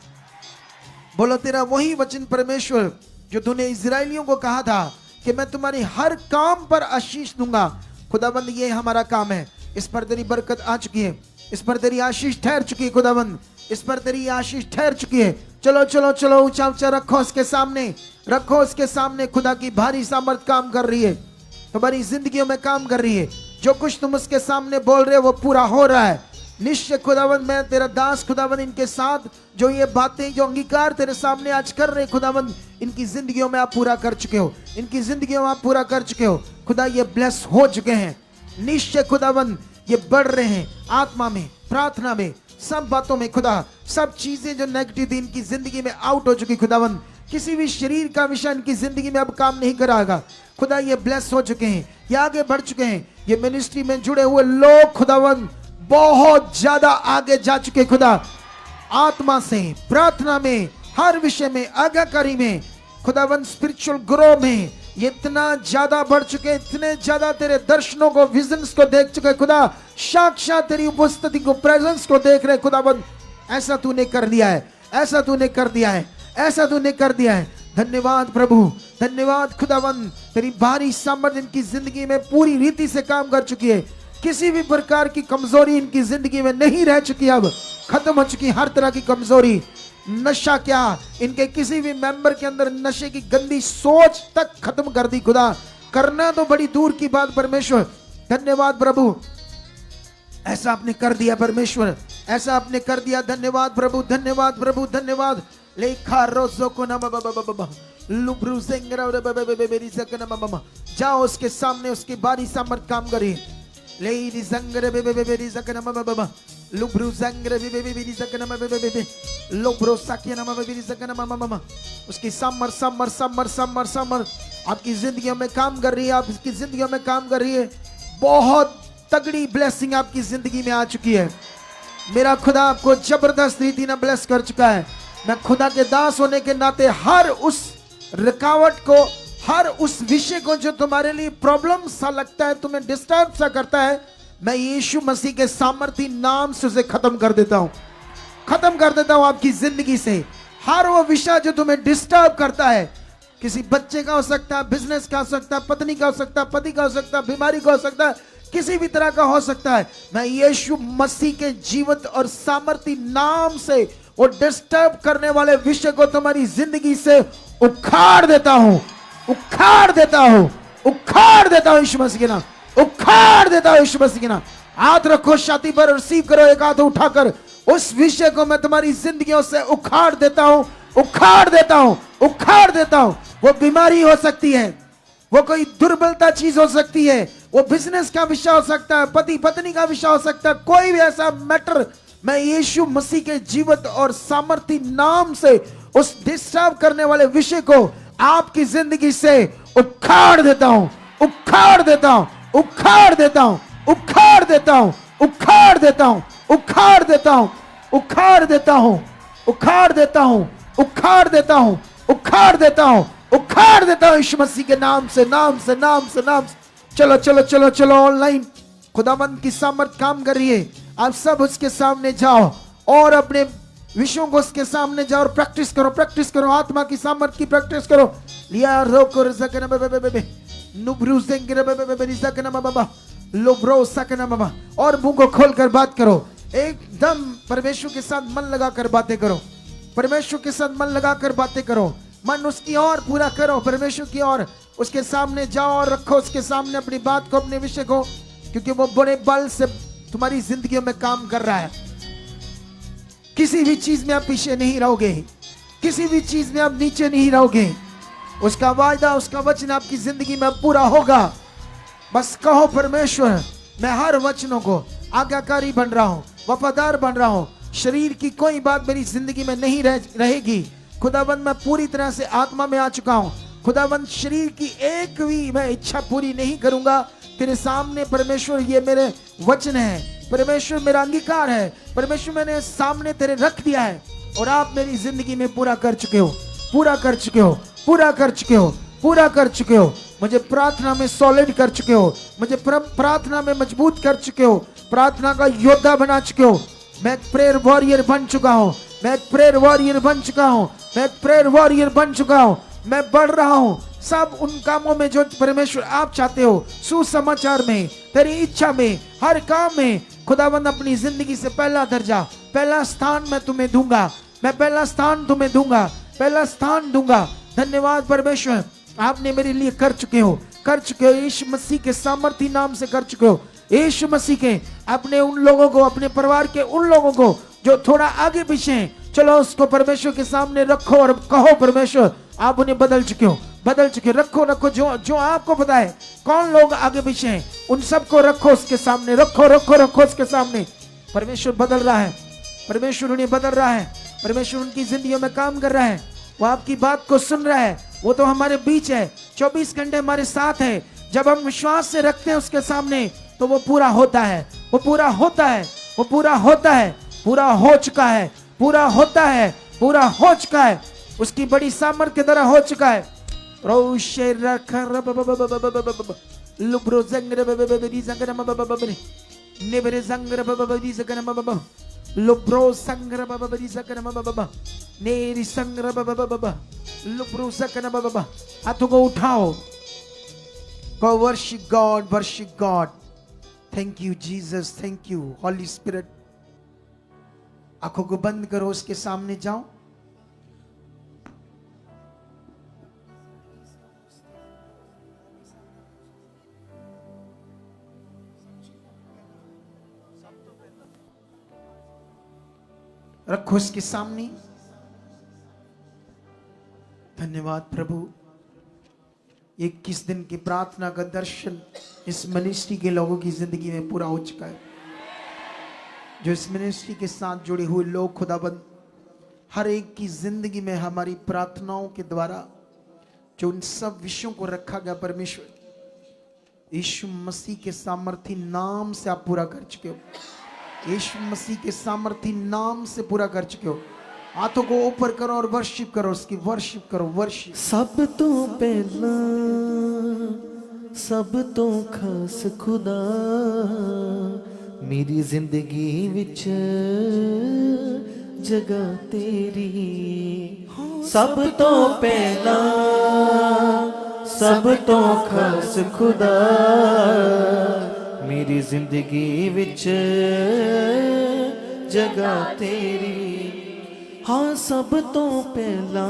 बोलो तेरा वही वचन परमेश्वर जो तूने इजराइलियों को कहा था कि मैं तुम्हारे हर काम पर आशीष दूंगा। खुदाबंद ये हमारा काम है। इस पर तेरी बरकत आ चुकी है, इस पर तेरी आशीष ठहर चुकी है खुदाबंद, इस पर तेरी आशीष ठहर चुकी है। चलो चलो चलो, ऊंचा ऊंचा रखो उसके सामने, रखो उसके सामने। खुदा की भारी सामर्थ काम कर रही है, तुम्हारी जिंदगियों में काम कर रही है। जो कुछ तुम उसके सामने बोल रहे हो वो पूरा हो रहा है। निश्चय खुदावंद मैं तेरा दास खुदावंद इनके साथ जो ये बातें, जो अंगीकार तेरे सामने आज कर रहे खुदावंद, इनकी जिंदगियों में आप पूरा कर चुके हो, इनकी जिंदगियों में आप पूरा कर चुके हो खुदा। ये ब्लेस हो चुके हैं। निश्चय खुदावंद ये बढ़ रहे हैं आत्मा में, प्रार्थना में, सब बातों में खुदा। सब चीजें जो नेगेटिव थी इनकी जिंदगी में आउट हो चुकी खुदावंद। किसी भी शरीर का विषय इनकी जिंदगी में अब काम नहीं कराएगा खुदा। ये ब्लेस हो चुके हैं, ये आगे बढ़ चुके हैं। ये मिनिस्ट्री में जुड़े हुए लोग खुदावंद बहुत ज्यादा आगे जा चुके खुदा। आत्मा से, प्रार्थना में, हर विषय में, आज्ञाकारी में खुदावंद, स्पिरिचुअल ग्रो में ये इतना ज्यादा बढ़ चुके, इतने ज्यादा तेरे दर्शनों को, विजन्स को देख चुके खुदा। साक्षात तेरी उपस्थिति को, प्रेजेंस को देख रहे खुदावंद। ऐसा तूने कर दिया है, ऐसा तूने कर दिया है, ऐसा तूने कर दिया है। धन्यवाद प्रभु, धन्यवाद खुदावंद। तेरी भारी सामर्थ इनकी जिंदगी में पूरी रीति से काम कर चुकी है। किसी भी प्रकार की कमजोरी इनकी जिंदगी में नहीं रह चुकी, अब खत्म हो चुकी हर तरह की कमजोरी। नशा क्या, इनके किसी भी मेंबर के अंदर नशे की गंदी सोच तक खत्म कर दी खुदा। करना तो बड़ी दूर की बात परमेश्वर। धन्यवाद प्रभु, ऐसा आपने कर दिया परमेश्वर, ऐसा आपने कर दिया। धन्यवाद प्रभु, धन्यवाद प्रभु, धन्यवाद। लेखा रोजो को ना लुब्रू ज़ंगरा बेरी ज़कना मामा। जाओ उसके सामने उसकी बारी सामर काम करिए। लेडी ज़ंगरा बेरी ज़कना मामा। लुब्रू ज़ंगरा बेरी ज़कना मामा। लुब्रू साकिया मामा बेरी ज़कना मामा। उसकी सामर सामर सामर सामर सामर आपकी जिंदगियों में काम कर रही है, आपकी जिंदगियों में काम कर रही है। बहुत तगड़ी ब्लेसिंग आपकी जिंदगी में आ चुकी है। मेरा खुदा आपको जबरदस्त रीति में ब्लेस कर चुका है। मैं खुदा के दास होने के नाते हर उस रुकावट को, हर उस विषय को जो तुम्हारे लिए प्रॉब्लम सा लगता है, तुम्हें डिस्टर्ब सा करता है, मैं यीशु मसीह के सामर्थी नाम से उसे खत्म कर देता हूं, खत्म कर देता हूं आपकी जिंदगी से। हर वो विषय जो तुम्हें डिस्टर्ब करता है, किसी बच्चे का हो सकता है, बिजनेस का हो सकता है, पत्नी का हो सकता है, पति का हो सकता है, बीमारी का हो सकता है, किसी भी तरह का हो सकता है, मैं यीशु मसीह के जीवित और सामर्थी नाम से वो डिस्टर्ब करने वाले विषय को तुम्हारी जिंदगी से उखाड़ देता हूं, उखाड़ देता हूं, उखाड़ देता हूं यीशु मसीह के नाम, उखाड़ देता हूं यीशु मसीह के नाम। हाथ रखो छाती पर, रिसीव करो एक हाथ उठाकर। उस विषय को मैं तुम्हारी जिंदगियों से उखाड़ देता हूं, उखाड़ देता हूं, उखाड़ देता हूं। वो बीमारी हो सकती है, वो कोई दुर्बलता चीज हो सकती है, वो बिजनेस का विषय हो सकता है, पति पत्नी का विषय हो सकता है, कोई भी ऐसा मैटर, मैं यीशु मसीह के जीवित और सामर्थी नाम से उस डिस्टर्ब करने वाले विषय को आपकी जिंदगी से उखाड़ देता हूं, उखाड़ देता हूं, उखाड़ देता हूं, उखाड़ देता हूं, उखाड़ देता हूं, उखाड़ देता हूं, उखाड़ देता हूं, उखाड़ देता हूं, उखाड़ देता हूं, उखाड़ देता हूं, उखाड़ देता हूं यीशु मसीह के नाम से, नाम से, नाम से, नाम से। चलो चलो चलो चलो, ऑनलाइन खुदावंद की सामर्थ काम कर रही है। आप सब उसके सामने जाओ और अपने विषयों को उसके सामने जाओ और प्रैक्टिस करो, प्रैक्टिस करो, आत्मा की सामर्थ की प्रैक्टिस करो। लिया रोको सकना बे नुब्रू ज़ंगरा बे सकना बाबा, लोब्रो सकना बाबा। और मुंह को खोलकर बात करो, एकदम परमेश्वर के साथ मन लगाकर बातें करो, परमेश्वर के साथ मन लगाकर बातें करो, मन उसकी ओर पूरा करो, परमेश्वर की ओर उसके सामने जाओ और रखो उसके सामने अपनी बात को, अपने विषय को, क्योंकि वो बड़े बल से तुम्हारी जिंदगियों में काम कर रहा है। किसी भी चीज में आप पीछे नहीं रहोगे, किसी भी चीज में आप नीचे नहीं रहोगे। उसका वायदा, उसका वचन आपकी जिंदगी में पूरा होगा। बस कहो परमेश्वर, मैं हर वचनों को आज्ञाकारी बन रहा हूं, वफादार बन रहा हूं। शरीर की कोई बात मेरी जिंदगी में नहीं रहेगी। खुदाबंद मैं पूरी तरह से आत्मा में आ चुका हूं। खुदाबंद शरीर की एक भी मैं इच्छा पूरी नहीं करूंगा। तेरे सामने परमेश्वर ये मेरे वचन है, परमेश्वर मेरा अंगीकार है, परमेश्वर मैंने सामने तेरे रख दिया है और आप मेरी जिंदगी में पूरा कर चुके हो, पूरा कर चुके हो, पूरा कर चुके हो, पूरा कर चुके हो। मुझे प्रार्थना में सॉलिड कर चुके हो, मुझे प्रार्थना में मजबूत कर चुके हो, प्रार्थना का योद्धा बना चुके हो। मैं एक प्रेयर वॉरियर बन चुका हूं, मैं एक प्रेयर वॉरियर बन चुका हूं, मैं एक प्रेयर वॉरियर बन चुका हूं। मैं बढ़ रहा हूं सब उन कामों में जो परमेश्वर आप चाहते हो, सुसमाचार में, तेरी इच्छा में, हर काम में। खुदावंद अपनी जिंदगी से पहला दर्जा, पहला स्थान मैं तुम्हें दूंगा, मैं पहला स्थान तुम्हें दूंगा, पहला स्थान दूंगा। धन्यवाद परमेश्वर, आपने मेरे लिए कर चुके हो, कर चुके हो, यीशु मसीह के सामर्थी नाम से कर चुके हो। यीशु मसीह के अपने उन लोगों को, अपने परिवार के उन लोगों को जो थोड़ा आगे पीछे हैं, चलो उसको परमेश्वर के सामने रखो और कहो परमेश्वर आप उन्हें बदल चुके हो, बदल चुके हो। रखो रखो, जो जो आपको पता है कौन लोग आगे पीछे हैं, उन सबको रखो उसके सामने, रखो रखो रखो उसके सामने। परमेश्वर बदल रहा है, परमेश्वर उन्हें बदल रहा है, परमेश्वर उनकी जिंदगियों में काम कर रहा है। वो आपकी बात को सुन रहा है, वो तो हमारे बीच है, 24 घंटे हमारे साथ है। जब हम विश्वास से रखते हैं उसके सामने तो वो पूरा होता है, वो पूरा होता है, वो पूरा होता है, पूरा हो चुका है, पूरा होता है, पूरा हो चुका है, उसकी बड़ी सामर्थ के द्वारा हो चुका है। हाथों को उठाओ, go worship God, worship God. Thank you Jesus, thank you Holy Spirit. आंखों को बंद करो, उसके सामने जाओ। रखो उसके सामने। धन्यवाद प्रभु। 21 दिन की प्रार्थना का दर्शन इस मिनिस्ट्री के लोगों की जिंदगी में पूरा हो चुका है। जो इस मिनिस्ट्री के साथ जुड़े हुए लोग, खुदाबंद, हर एक की जिंदगी में हमारी प्रार्थनाओं के द्वारा जो उन सब विषयों को रखा गया, परमेश्वर यीशु मसीह के सामर्थी नाम से आप पूरा कर चुके हो। यीशु मसीह के सामर्थी नाम से पूरा कर चुके हो। हाथों को ऊपर करो और वर्शिप करो, उसकी वर्शिप करो, वर्शिप। सब तो पहला सब तो खास खुदा मेरी जिंदगी विच जगह तेरी। सब तो पहला सब तो खास खुदा मेरी जिंदगी विच जगह तेरी। हाँ सब तो पहला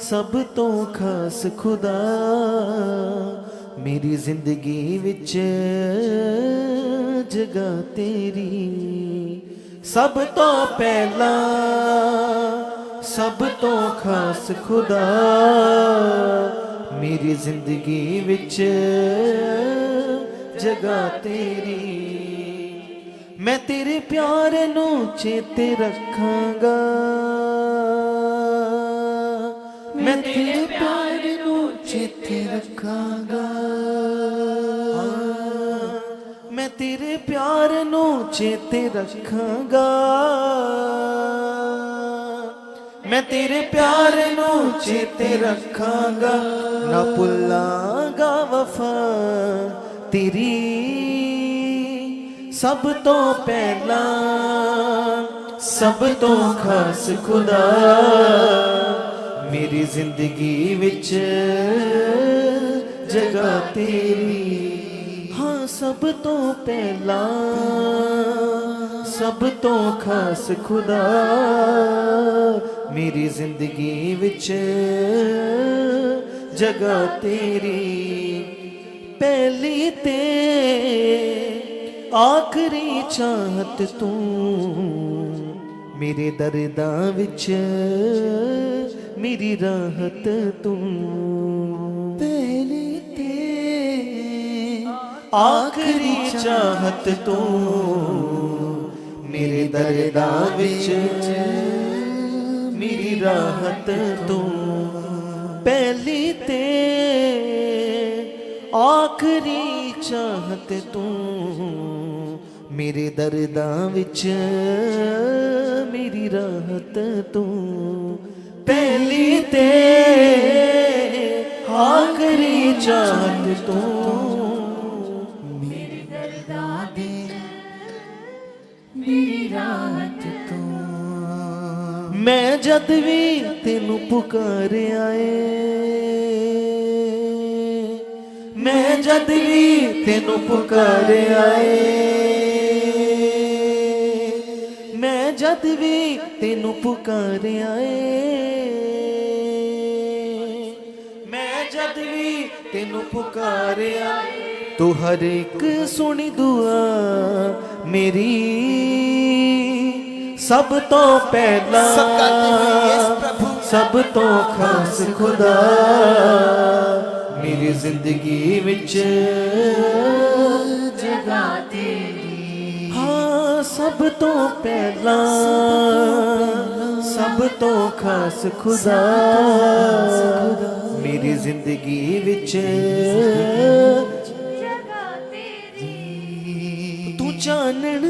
सब तो खास खुदा मेरी जिंदगी विच जगह तेरी। सब तो पहला सब तो खास खुदा मेरी जिंदगी विच जगह तेरी। मैं तेरे प्यार नू चेते रखांगा, मैं तेरे प्यार नू चेते रखांगा। मैं तेरे प्यार नू चेते रखांगा, मैं तेरे प्यार नू चेते रखांगा। ना भुलांगा वफा तेरी। सब तो पहला सब तो खास खुदा मेरी जिंदगी विच जगह तेरी। हाँ सब तो पहला सब तो खास खुदा मेरी जिंदगी विच जगह तेरी। पहली ते आखरी चाहत तू मेरे दर्दां विच मेरी राहत तू। पहली ते आखरी चाहत तू मेरे दर्दां विच मेरी राहत तू। पहली ते आखरी चाहत तू मेरे दर्दां विच मेरी राहत तू। पहली ते आखरी चाहत तू मेरे दर्दां दे मेरी राहत तू। मैं जद भी तेनू पुकारिया मैं जद भी तेनू पुकारिया मैं जद भी तेनू पुकारिया मैं जद भी तेनू पुकारिया तू हर एक सुनी दुआ मेरी। सब तो पहला सब तो खास खुदा मेरी जिंदगी विच जगह तेरी। हाँ सब तो पहला सब तो खास खुदा मेरी जिंदगी विच जगह तेरी। तू चानण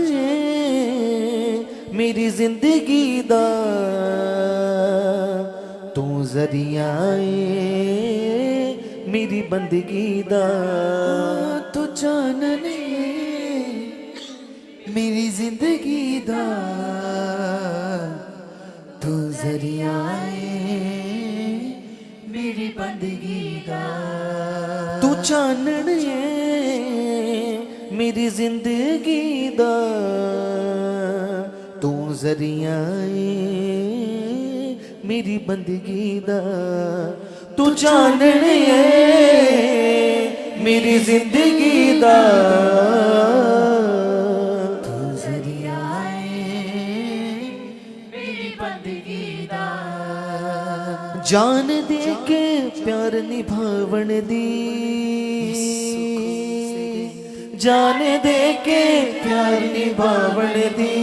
मेरी जिंदगी दा तू जरिया मेरी बंदगी दा। तू जानने मेरी जिंदगी दा तू जरिया मेरी बंदगी दा। तू जानने मेरी जिंदगी दा तू जरिया मेरी बंदगी दा। तू जानने मेरी जिंदगी दा तू जरिया मेरी बंदगी दा। जान दे के प्यार निभावन दी, जान दे के प्यार निभावन दी,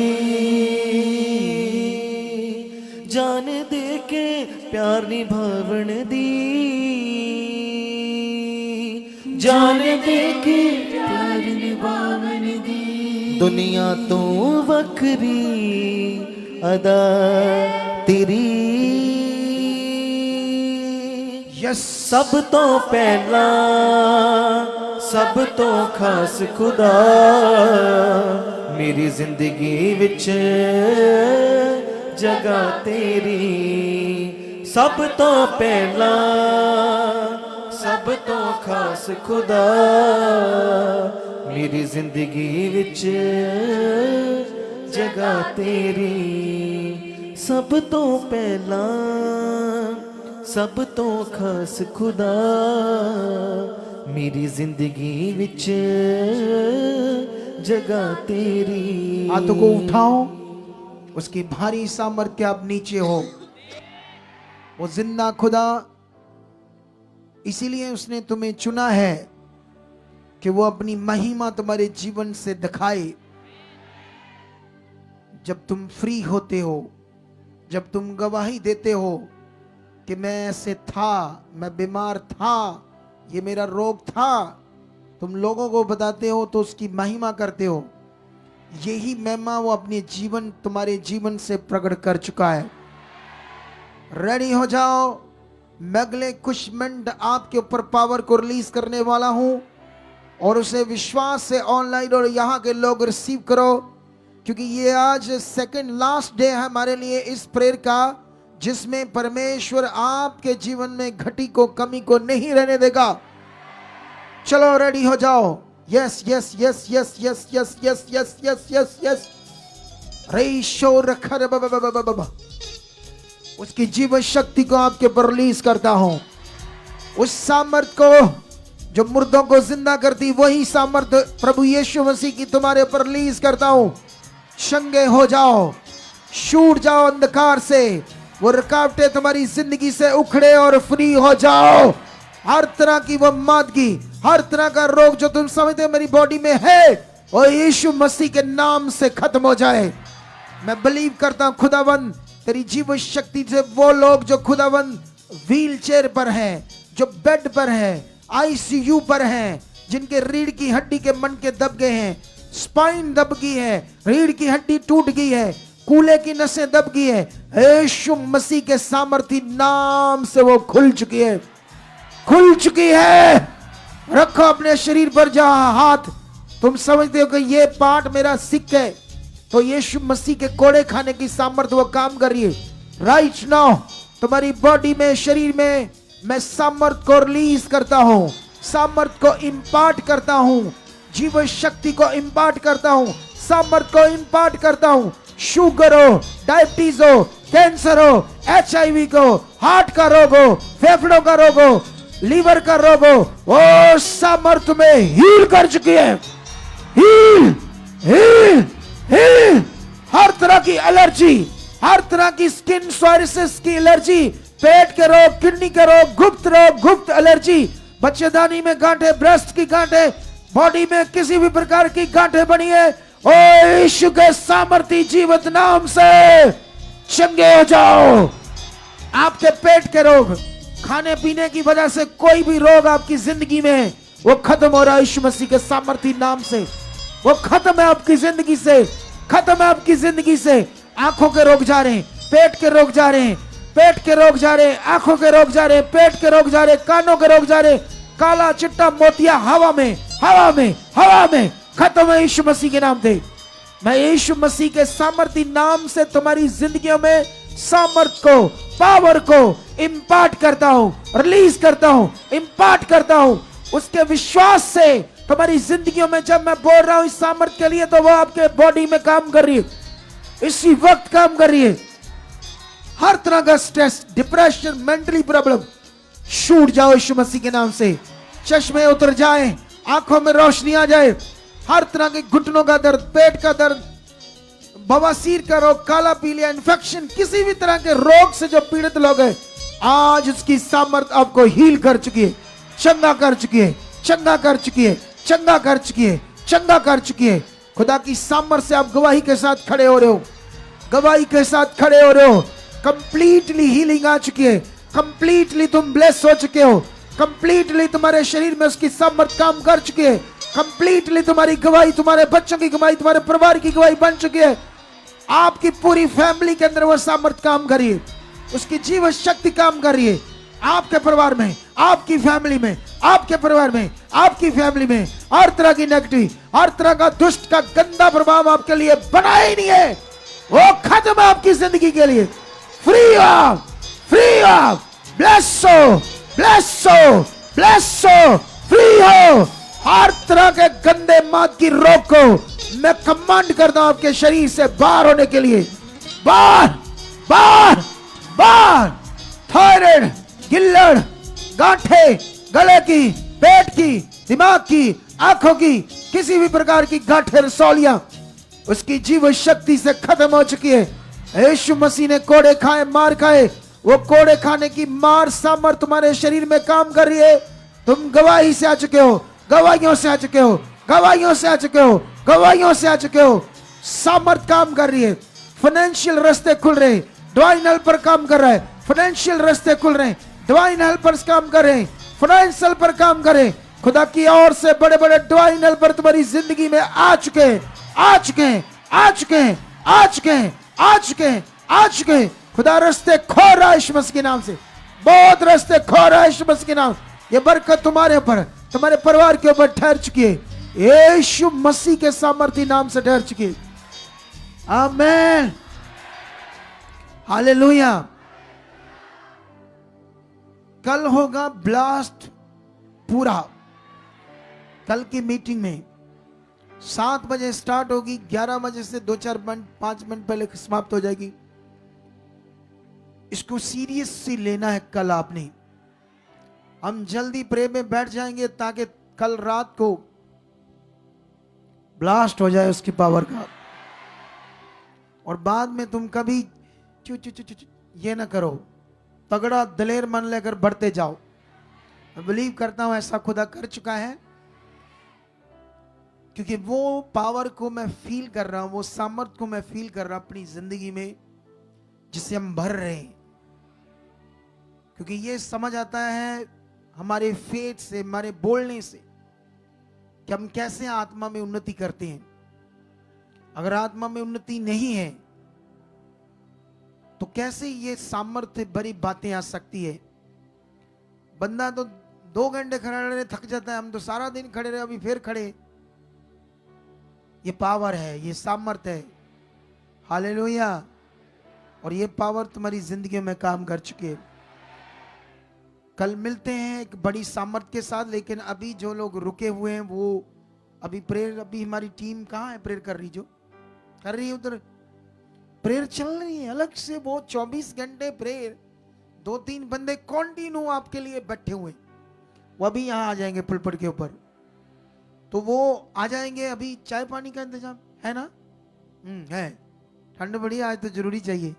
जान दे के प्यार निभावन दी, जान दे के प्यार निभावन दी। दुनिया तो वखरी अदा तेरी, यस सब तो पहला सब तो खास खुदा मेरी जिंदगी विच जगह तेरी, सब तो पहला सब तो खास खुदा मेरी जिंदगी विच जगह तेरी, सब तो पहला सब तो खास खुदा मेरी जिंदगी विच जगह तेरी। हाथों को उठाओ, उसकी भारी सामर्थ्य आप नीचे हो। वो जिंदा खुदा, इसीलिए उसने तुम्हें चुना है कि वो अपनी महिमा तुम्हारे जीवन से दिखाए। जब तुम फ्री होते हो, जब तुम गवाही देते हो कि मैं ऐसे था, मैं बीमार था, ये मेरा रोग था, तुम लोगों को बताते हो तो उसकी महिमा करते हो। यही महिमा वो अपने जीवन तुम्हारे जीवन से प्रकट कर चुका है। रेडी हो जाओ, मैं अगले कुछ मिनट आपके ऊपर पावर को रिलीज करने वाला हूं और उसे विश्वास से ऑनलाइन और यहाँ के लोग रिसीव करो, क्योंकि ये आज सेकंड लास्ट डे है हमारे लिए इस प्रेयर का, जिसमें परमेश्वर आपके जीवन में घटी को कमी को नहीं रहने देगा। चलो रेडी हो जाओ। Yes yes yes yes yes yes yes yes yes yes yes रेशो रखर उसकी जीवन शक्ति को आपके ऊपर रिलीज करता हूं। उस सामर्थ को जो मुर्दों को जिंदा करती, वही सामर्थ प्रभु यीशु मसीह की तुम्हारे ऊपर रिलीज करता हूं। चंगे हो जाओ, छूट जाओ अंधकार से, वो रुकावटें तुम्हारी जिंदगी से उखड़े और फ्री हो जाओ। हर तरह की वो मादगी, हर तरह का रोग जो तुम समझते हो मेरी बॉडी में है, वो यीशु मसीह के नाम से खत्म हो जाए। मैं बिलीव करता हूं खुदावन तेरी जीवन शक्ति से वो लोग जो खुदावन व्हील चेयर पर हैं, जो बेड पर हैं, आईसीयू पर हैं, जिनके रीढ़ की हड्डी के मन के दब गए हैं, स्पाइन दब गई है, रीढ़ की हड्डी टूट गई है, कूले की नसें दब गई है, यीशु मसीह के सामर्थी नाम से वो खुल चुकी है, खुल चुकी है। रखो अपने शरीर पर जहां हाथ तुम समझते हो कि ये पार्ट मेरा सिक है, तो यीशु मसीह के कोड़े खाने की सामर्थ वो काम कर रही है। राइट नाउ तुम्हारी बॉडी में, शरीर में मैं सामर्थ को रिलीज करता हूं, सामर्थ को इंपार्ट करता हूं, जीवन शक्ति को इंपार्ट करता हूं, सामर्थ को इंपार्ट करता हूं। शुगर हो, डायबिटीज हो, कैंसर हो, HIV को, हार्ट का रोग हो, फेफड़ों का रोग हो, लीवर का रोग हो, वो सामर्थ में हील कर चुकी है। Heal heal heal. हर तरह की एलर्जी, हर तरह की स्किन सोरियासिस की एलर्जी, पेट के रोग, किडनी के रोग, गुप्त एलर्जी, बच्चेदानी में गांठें, ब्रेस्ट की गांठें, बॉडी में किसी भी प्रकार की गांठें बनी है, ओ यीशु के सामर्थी जीवित नाम से चंगे हो जाओ। आपके पेट के रोग, खाने पीने की वजह से कोई भी रोग आपकी जिंदगी में, वो खत्म हो रहा है यीशु मसीह के सामर्थी नाम से। वो खत्म है आपकी जिंदगी से, खत्म है आपकी जिंदगी से। आंखों के रोग जा रहे हैं, पेट के रोग जा रहे हैं, पेट के रोग जा रहे हैं, आंखों के रोग जा रहे हैं, पेट के रोग जा रहे हैं, कानों के रोग जा रहे हैं, काला चिट्टा मोतिया हवा में, हवा में, हवा में खत्म है यीशु मसीह के नाम से। मैं यीशु मसीह के सामर्थी नाम से तुम्हारी जिंदगियों में सामर्थ को, पावर को इंपार्ट करता हूं, रिलीज करता हूं, इंपार्ट करता हूं। उसके विश्वास से तुम्हारी जिंदगियों में जब मैं बोल रहा हूं इस सामर्थ के लिए, तो वो आपके बॉडी में काम कर रही है, इसी वक्त काम कर रही है। हर तरह का स्ट्रेस, डिप्रेशन, मेंटली प्रॉब्लम छूट जाओ यीशु मसीह के नाम से। चश्मे उतर जाए, आंखों में रोशनी आ जाए। हर तरह के घुटनों का दर्द, पेट का दर्द, बवासीर का रोग, काला पीलिया, इन्फेक्शन, किसी भी तरह के रोग से जो पीड़ित लोग हैं, आज उसकी सामर्थ आपको हील कर चुकी है, चंगा कर चुकी है, चंगा कर चुकी है, चंगा कर चुकी है, चंगा कर चुकी है। खुदा की सामर्थ से आप गवाही के साथ खड़े हो रहे हो, गवाही के साथ खड़े हो रहे हो। कंप्लीटली हीलिंग आ चुकी है, कंप्लीटली तुम ब्लेस हो चुके हो, कंप्लीटली तुम्हारे शरीर में उसकी सामर्थ काम कर चुकी है, कंप्लीटली तुम्हारी गवाही, तुम्हारे बच्चों की गवाही, तुम्हारे परिवार की गवाही बन चुकी है। आपकी पूरी फैमिली के अंदर वो सामर्थ काम कर रही है, उसकी जीवन शक्ति काम कर रही है। आपके परिवार में, आपकी फैमिली में, आपके परिवार में, आपकी फैमिली में हर तरह की नेगेटिव, हर तरह का दुष्ट का गंदा प्रभाव आपके लिए बना ही नहीं है, वो खत्म है आपकी जिंदगी के लिए। Free of, free of, bless हो, ब्लेस हो, ब्लेस हो, फ्री हो। हर तरह के गंदे माद की रोग को मैं कमांड करता हूं आपके शरीर से बाहर होने के लिए। बाहर, बाहर, बाहर। थायराइड, गिल्लड़, गांठे, गले की, पेट की, दिमाग की, आंखों की, किसी भी प्रकार की गांठे, रसौलियां उसकी जीवन शक्ति से खत्म हो चुकी है। यीशु मसीह ने कोड़े खाए, मार खाए, वो कोड़े खाने की मार सामर्थ तुम्हारे शरीर में काम कर रही है। तुम गवाही से आ चुके हो, गवाहियों से आ चुके हो, गवाहियों से आ चुके हो, गवाहियों से आ चुके हो। सामर्थ काम कर रही है, फाइनेंशियल रास्ते खुल रहे हैं, डिवाइन हेल्पर काम कर रहा है, फाइनेंशियल रास्ते खुल रहे हैं, डिवाइन हेल्पर्स काम कर रहे हैं, फाइनेंशियल पर काम कर रहे हैं। खुदा की ओर से बड़े बड़े डिवाइन हेल्पर तुम्हारी जिंदगी में आ चुके हैं, आ चुके हैं, आ चुके हैं, आ चुके हैं, आ चुके हैं, आ चुके हैं। खुदा रास्ते खो रहा है यीशु मसीह के नाम से, बहुत रास्ते खो रहा है यीशु मसीह के नाम। ये बरकत तुम्हारे ऊपर, तुम्हारे परिवार के ऊपर ठहर चुकी है, यीशु मसीह के सामर्थी नाम से ठहर चुकी है। आमीन, हालेलुया। कल होगा ब्लास्ट पूरा। कल की मीटिंग में 7 बजे स्टार्ट होगी, 11 बजे से 2-4-5 मिनट पहले समाप्त हो जाएगी। इसको सीरियसली लेना है। कल आपने, हम जल्दी प्रे में बैठ जाएंगे ताकि कल रात को ब्लास्ट हो जाए उसकी पावर का, और बाद में तुम कभी चू चू चू चू ये ना करो। तगड़ा दलेर मन लेकर बढ़ते जाओ। मैं बिलीव करता हूं ऐसा खुदा कर चुका है, क्योंकि वो पावर को मैं फील कर रहा हूं, वो सामर्थ को मैं फील कर रहा हूं अपनी जिंदगी में, जिसे हम भर रहे हैं। क्योंकि ये समझ आता है हमारे फेथ से, हमारे बोलने से, कि हम कैसे आत्मा में उन्नति करते हैं। अगर आत्मा में उन्नति नहीं है तो कैसे ये सामर्थ्य भरी बातें आ सकती है। बंदा तो 2 घंटे खड़ा रहे थक जाता है, हम तो सारा दिन खड़े रहे, अभी फिर खड़े। ये पावर है, ये सामर्थ्य है। हालेलुया। और ये पावर तुम्हारी जिंदगी में काम कर चुके है। कल मिलते हैं एक बड़ी सामर्थ के साथ, लेकिन अभी जो लोग रुके हुए हैं वो अभी प्रेयर, अभी हमारी टीम कहाँ है प्रेयर कर रही, जो कर रही है उधर प्रेयर चल रही है अलग से, वो 24 घंटे प्रेयर। 2-3 बंदे कॉन्टिन्यू आपके लिए बैठे हुए, वो अभी यहाँ आ जाएंगे पुलपट के ऊपर, तो वो आ जाएंगे। अभी चाय पानी का इंतजाम है ना? है। ठंड बड़ी आज तो जरूरी चाहिए।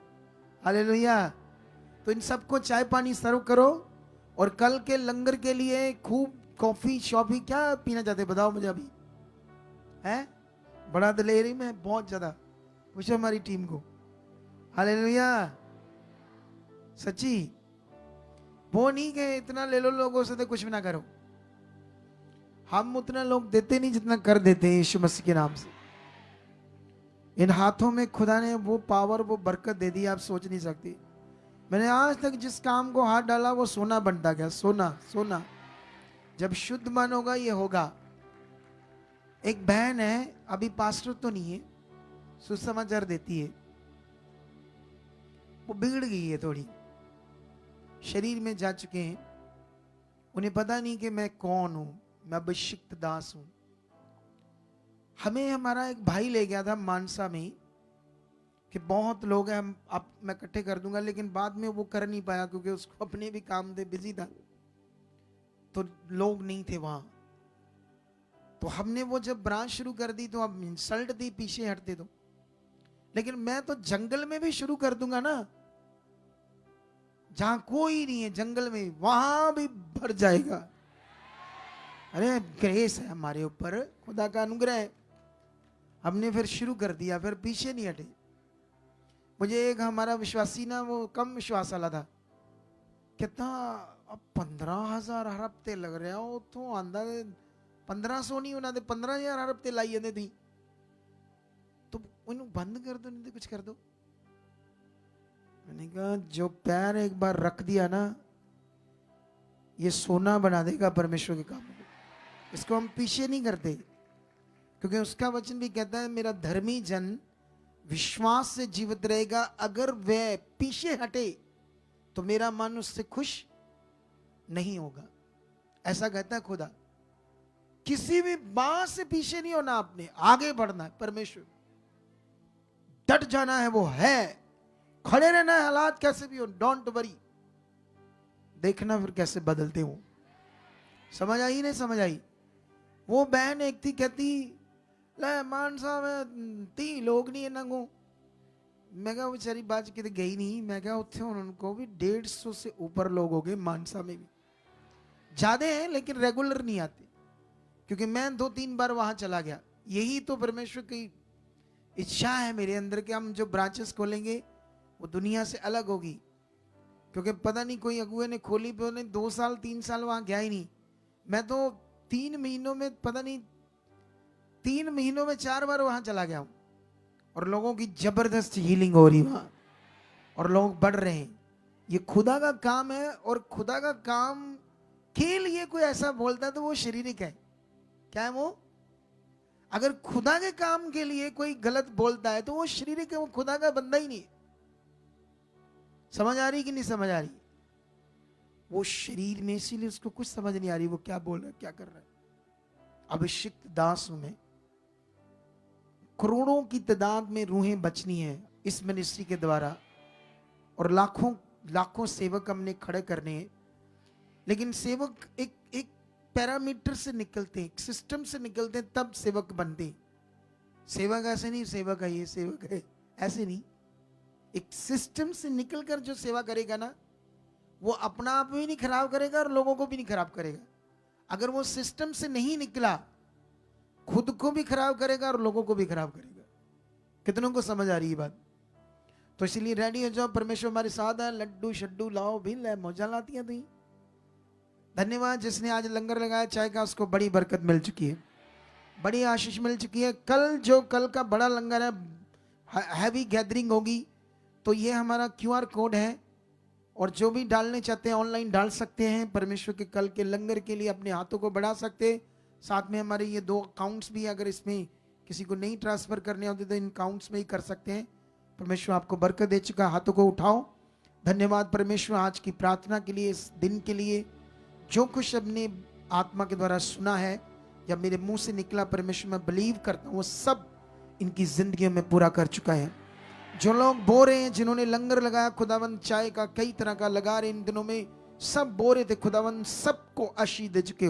हालेलुया। तो इन सबको चाय पानी सर्व करो, और कल के लंगर के लिए खूब कॉफी शॉफी क्या पीना चाहते बताओ मुझे। अभी है बड़ा दलेरी में बहुत ज्यादा, पूछो हमारी टीम को। हालेलुया। सच्ची वो नहीं कि इतना ले लो लोगों से तो कुछ भी ना करो। हम उतना लोग देते नहीं जितना कर देते हैं यीशु मसीह के नाम से। इन हाथों में खुदा ने वो पावर, वो बरकत दे दी, आप सोच नहीं सकती। मैंने आज तक जिस काम को हाथ डाला वो सोना बनता गया, सोना सोना। जब शुद्ध मन होगा ये होगा। एक बहन है, अभी पास्टर तो नहीं है, सुसमाचार देती है, वो बिगड़ गई है थोड़ी, शरीर में जा चुके हैं, उन्हें पता नहीं कि मैं कौन हूं, मैं अभिषिक्त दास हूं। हमें हमारा एक भाई ले गया था मानसा में कि बहुत लोग हैं, हम आप मैं इकट्ठे कर दूंगा, लेकिन बाद में वो कर नहीं पाया क्योंकि उसको अपने भी काम थे, बिजी था, तो लोग नहीं थे वहां। तो हमने वो जब ब्रांच शुरू कर दी तो अब इंसल्ट दी, पीछे हटते तो। लेकिन मैं तो जंगल में भी शुरू कर दूंगा ना, जहां कोई नहीं है, जंगल में, वहां भी भर जाएगा। अरे ग्रेस है हमारे ऊपर, खुदा का अनुग्रह है। हमने फिर शुरू कर दिया, फिर पीछे नहीं हटे। मुझे एक हमारा विश्वासी ना, वो कम विश्वास वाला था, कहता अब 15,000 हर हफ्ते लग रहा हो तो आंदा 1500 नहीं होना, 15,000 हर हफ्ते लाई जाते थी, तो उन्हें बंद कर दो, नहीं तो कुछ कर दो। मैंने कहा जो पैर एक बार रख दिया ना, ये सोना बना देगा परमेश्वर के काम को। इसको हम पीछे नहीं करते, क्योंकि उसका वचन भी कहता है मेरा धर्मी जन विश्वास से जीवित रहेगा, अगर वह पीछे हटे तो मेरा मन उससे खुश नहीं होगा। ऐसा कहता है खुदा। किसी भी बात से पीछे नहीं होना, आपने आगे बढ़ना है। परमेश्वर डट जाना है, वो है, खड़े रहना है, हालात कैसे भी हो, डोंट वरी। देखना फिर कैसे बदलते हो। समझ आई नहीं समझ आई? वो बहन एक थी, कहती ले मानसा में 3 लोग नहीं है नंगो। मैं कहा बेचारी बाज कितने गई नहीं। मैं कहा उत्थे उनको भी 150 से ऊपर लोग हो गए मानसा में भी, ज्यादा हैं लेकिन रेगुलर नहीं आते, क्योंकि मैं 2-3 बार वहां चला गया। यही तो परमेश्वर की इच्छा है मेरे अंदर कि हम जो ब्रांचेस खोलेंगे वो दुनिया से अलग होगी। क्योंकि पता नहीं कोई अगुए ने खोली, पे उन्हें 2 साल 3 साल वहां गया ही नहीं। मैं तो 3 महीनों में, पता नहीं 3 महीनों में 4 बार वहां चला गया हूं, और लोगों की जबरदस्त हीलिंग हो रही वहां, और लोग बढ़ रहे हैं। ये खुदा का काम है, और खुदा का काम के लिए कोई ऐसा बोलता है तो वो शारीरिक है। क्या है वो? अगर खुदा के काम के लिए कोई गलत बोलता है तो वो शारीरिक है, वो खुदा का बंदा ही नहीं। समझ आ रही कि नहीं समझ आ रही? वो शरीर में, इसीलिए उसको कुछ समझ नहीं आ रही वो क्या बोल रहा है, क्या कर रहा है। अभिषिक्त दास हूं मैं। करोड़ों की तादाद में रूहें बचनी है इस मिनिस्ट्री के द्वारा, और लाखों लाखों सेवक हमने खड़े करने हैं। लेकिन सेवक एक पैरामीटर से निकलते हैं, एक सिस्टम से निकलते हैं, तब सेवक बनते हैं। सेवक ऐसे नहीं सेवक है ये सेवक है, ऐसे नहीं। एक सिस्टम से निकलकर जो सेवा करेगा ना, वो अपना आप भी नहीं खराब करेगा और लोगों को भी नहीं खराब करेगा। अगर वो सिस्टम से नहीं निकला, खुद को भी खराब करेगा और लोगों को भी खराब करेगा। कितनों को समझ आ रही है बात? तो इसलिए रेडी हो जाओ, परमेश्वर हमारे साथ है। लड्डू शड्डू लाओ भी, ले मौजा लाती है तुम। धन्यवाद जिसने आज लंगर लगाया चाय का, उसको बड़ी बरकत मिल चुकी है, बड़ी आशीष मिल चुकी है। कल का बड़ा लंगर है, हैवी गैदरिंग होगी, तो ये हमारा QR कोड है, और जो भी डालने चाहते हैं ऑनलाइन डाल सकते हैं। परमेश्वर के कल के लंगर के लिए अपने हाथों को बढ़ा सकते हैं। साथ में हमारे ये 2 अकाउंट्स भी, अगर इसमें किसी को नहीं ट्रांसफर करने होते तो इन अकाउंट्स में ही कर सकते हैं। परमेश्वर आपको बरकत दे चुका। हाथों को उठाओ। धन्यवाद परमेश्वर आज की प्रार्थना के लिए, इस दिन के लिए। जो कुछ अपने आत्मा के द्वारा सुना है या मेरे मुंह से निकला, परमेश्वर मैं बिलीव करता हूँ वो सब इनकी जिंदगी में पूरा कर चुका है। जो लोग बो रहे हैं, जिन्होंने लंगर लगाया खुदावंद, चाय का कई तरह का लगा रहे इन दिनों में, सब बो रहे थे, खुदावंद सबको आशीष दे चुके।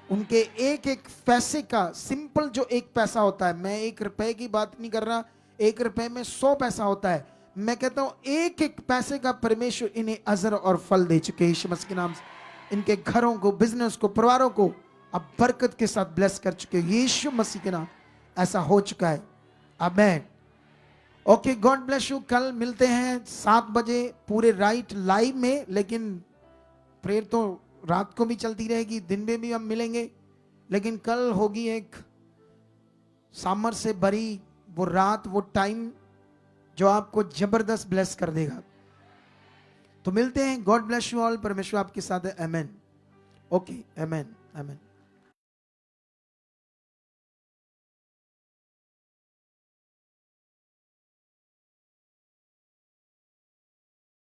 उनके एक पैसे का, सिंपल जो 1 पैसा होता है, मैं 1 रुपए की बात नहीं कर रहा, 1 रुपए में 100 पैसा होता है। मैं कहता हूं 1 पैसे का परमेश्वर इन्हें अजर और फल दे चुके हैं यीशु मसीह के नाम से। इनके घरों को, बिजनेस को, परिवारों को अब बरकत के साथ ब्लेस कर चुके हैं यीशु मसीह के नाम। ऐसा हो चुका है। Amen. Okay, God bless you. कल मिलते हैं 7 बजे पूरे राइट लाइव में, लेकिन प्रेयर तो रात को भी चलती रहेगी, दिन में भी हम मिलेंगे, लेकिन कल होगी एक सामर से भरी वो रात, वो टाइम जो आपको जबरदस्त ब्लेस कर देगा। तो मिलते हैं। God bless you all. परमेश्वर आपके साथ है। आमेन। ओके, आमेन, आमेन।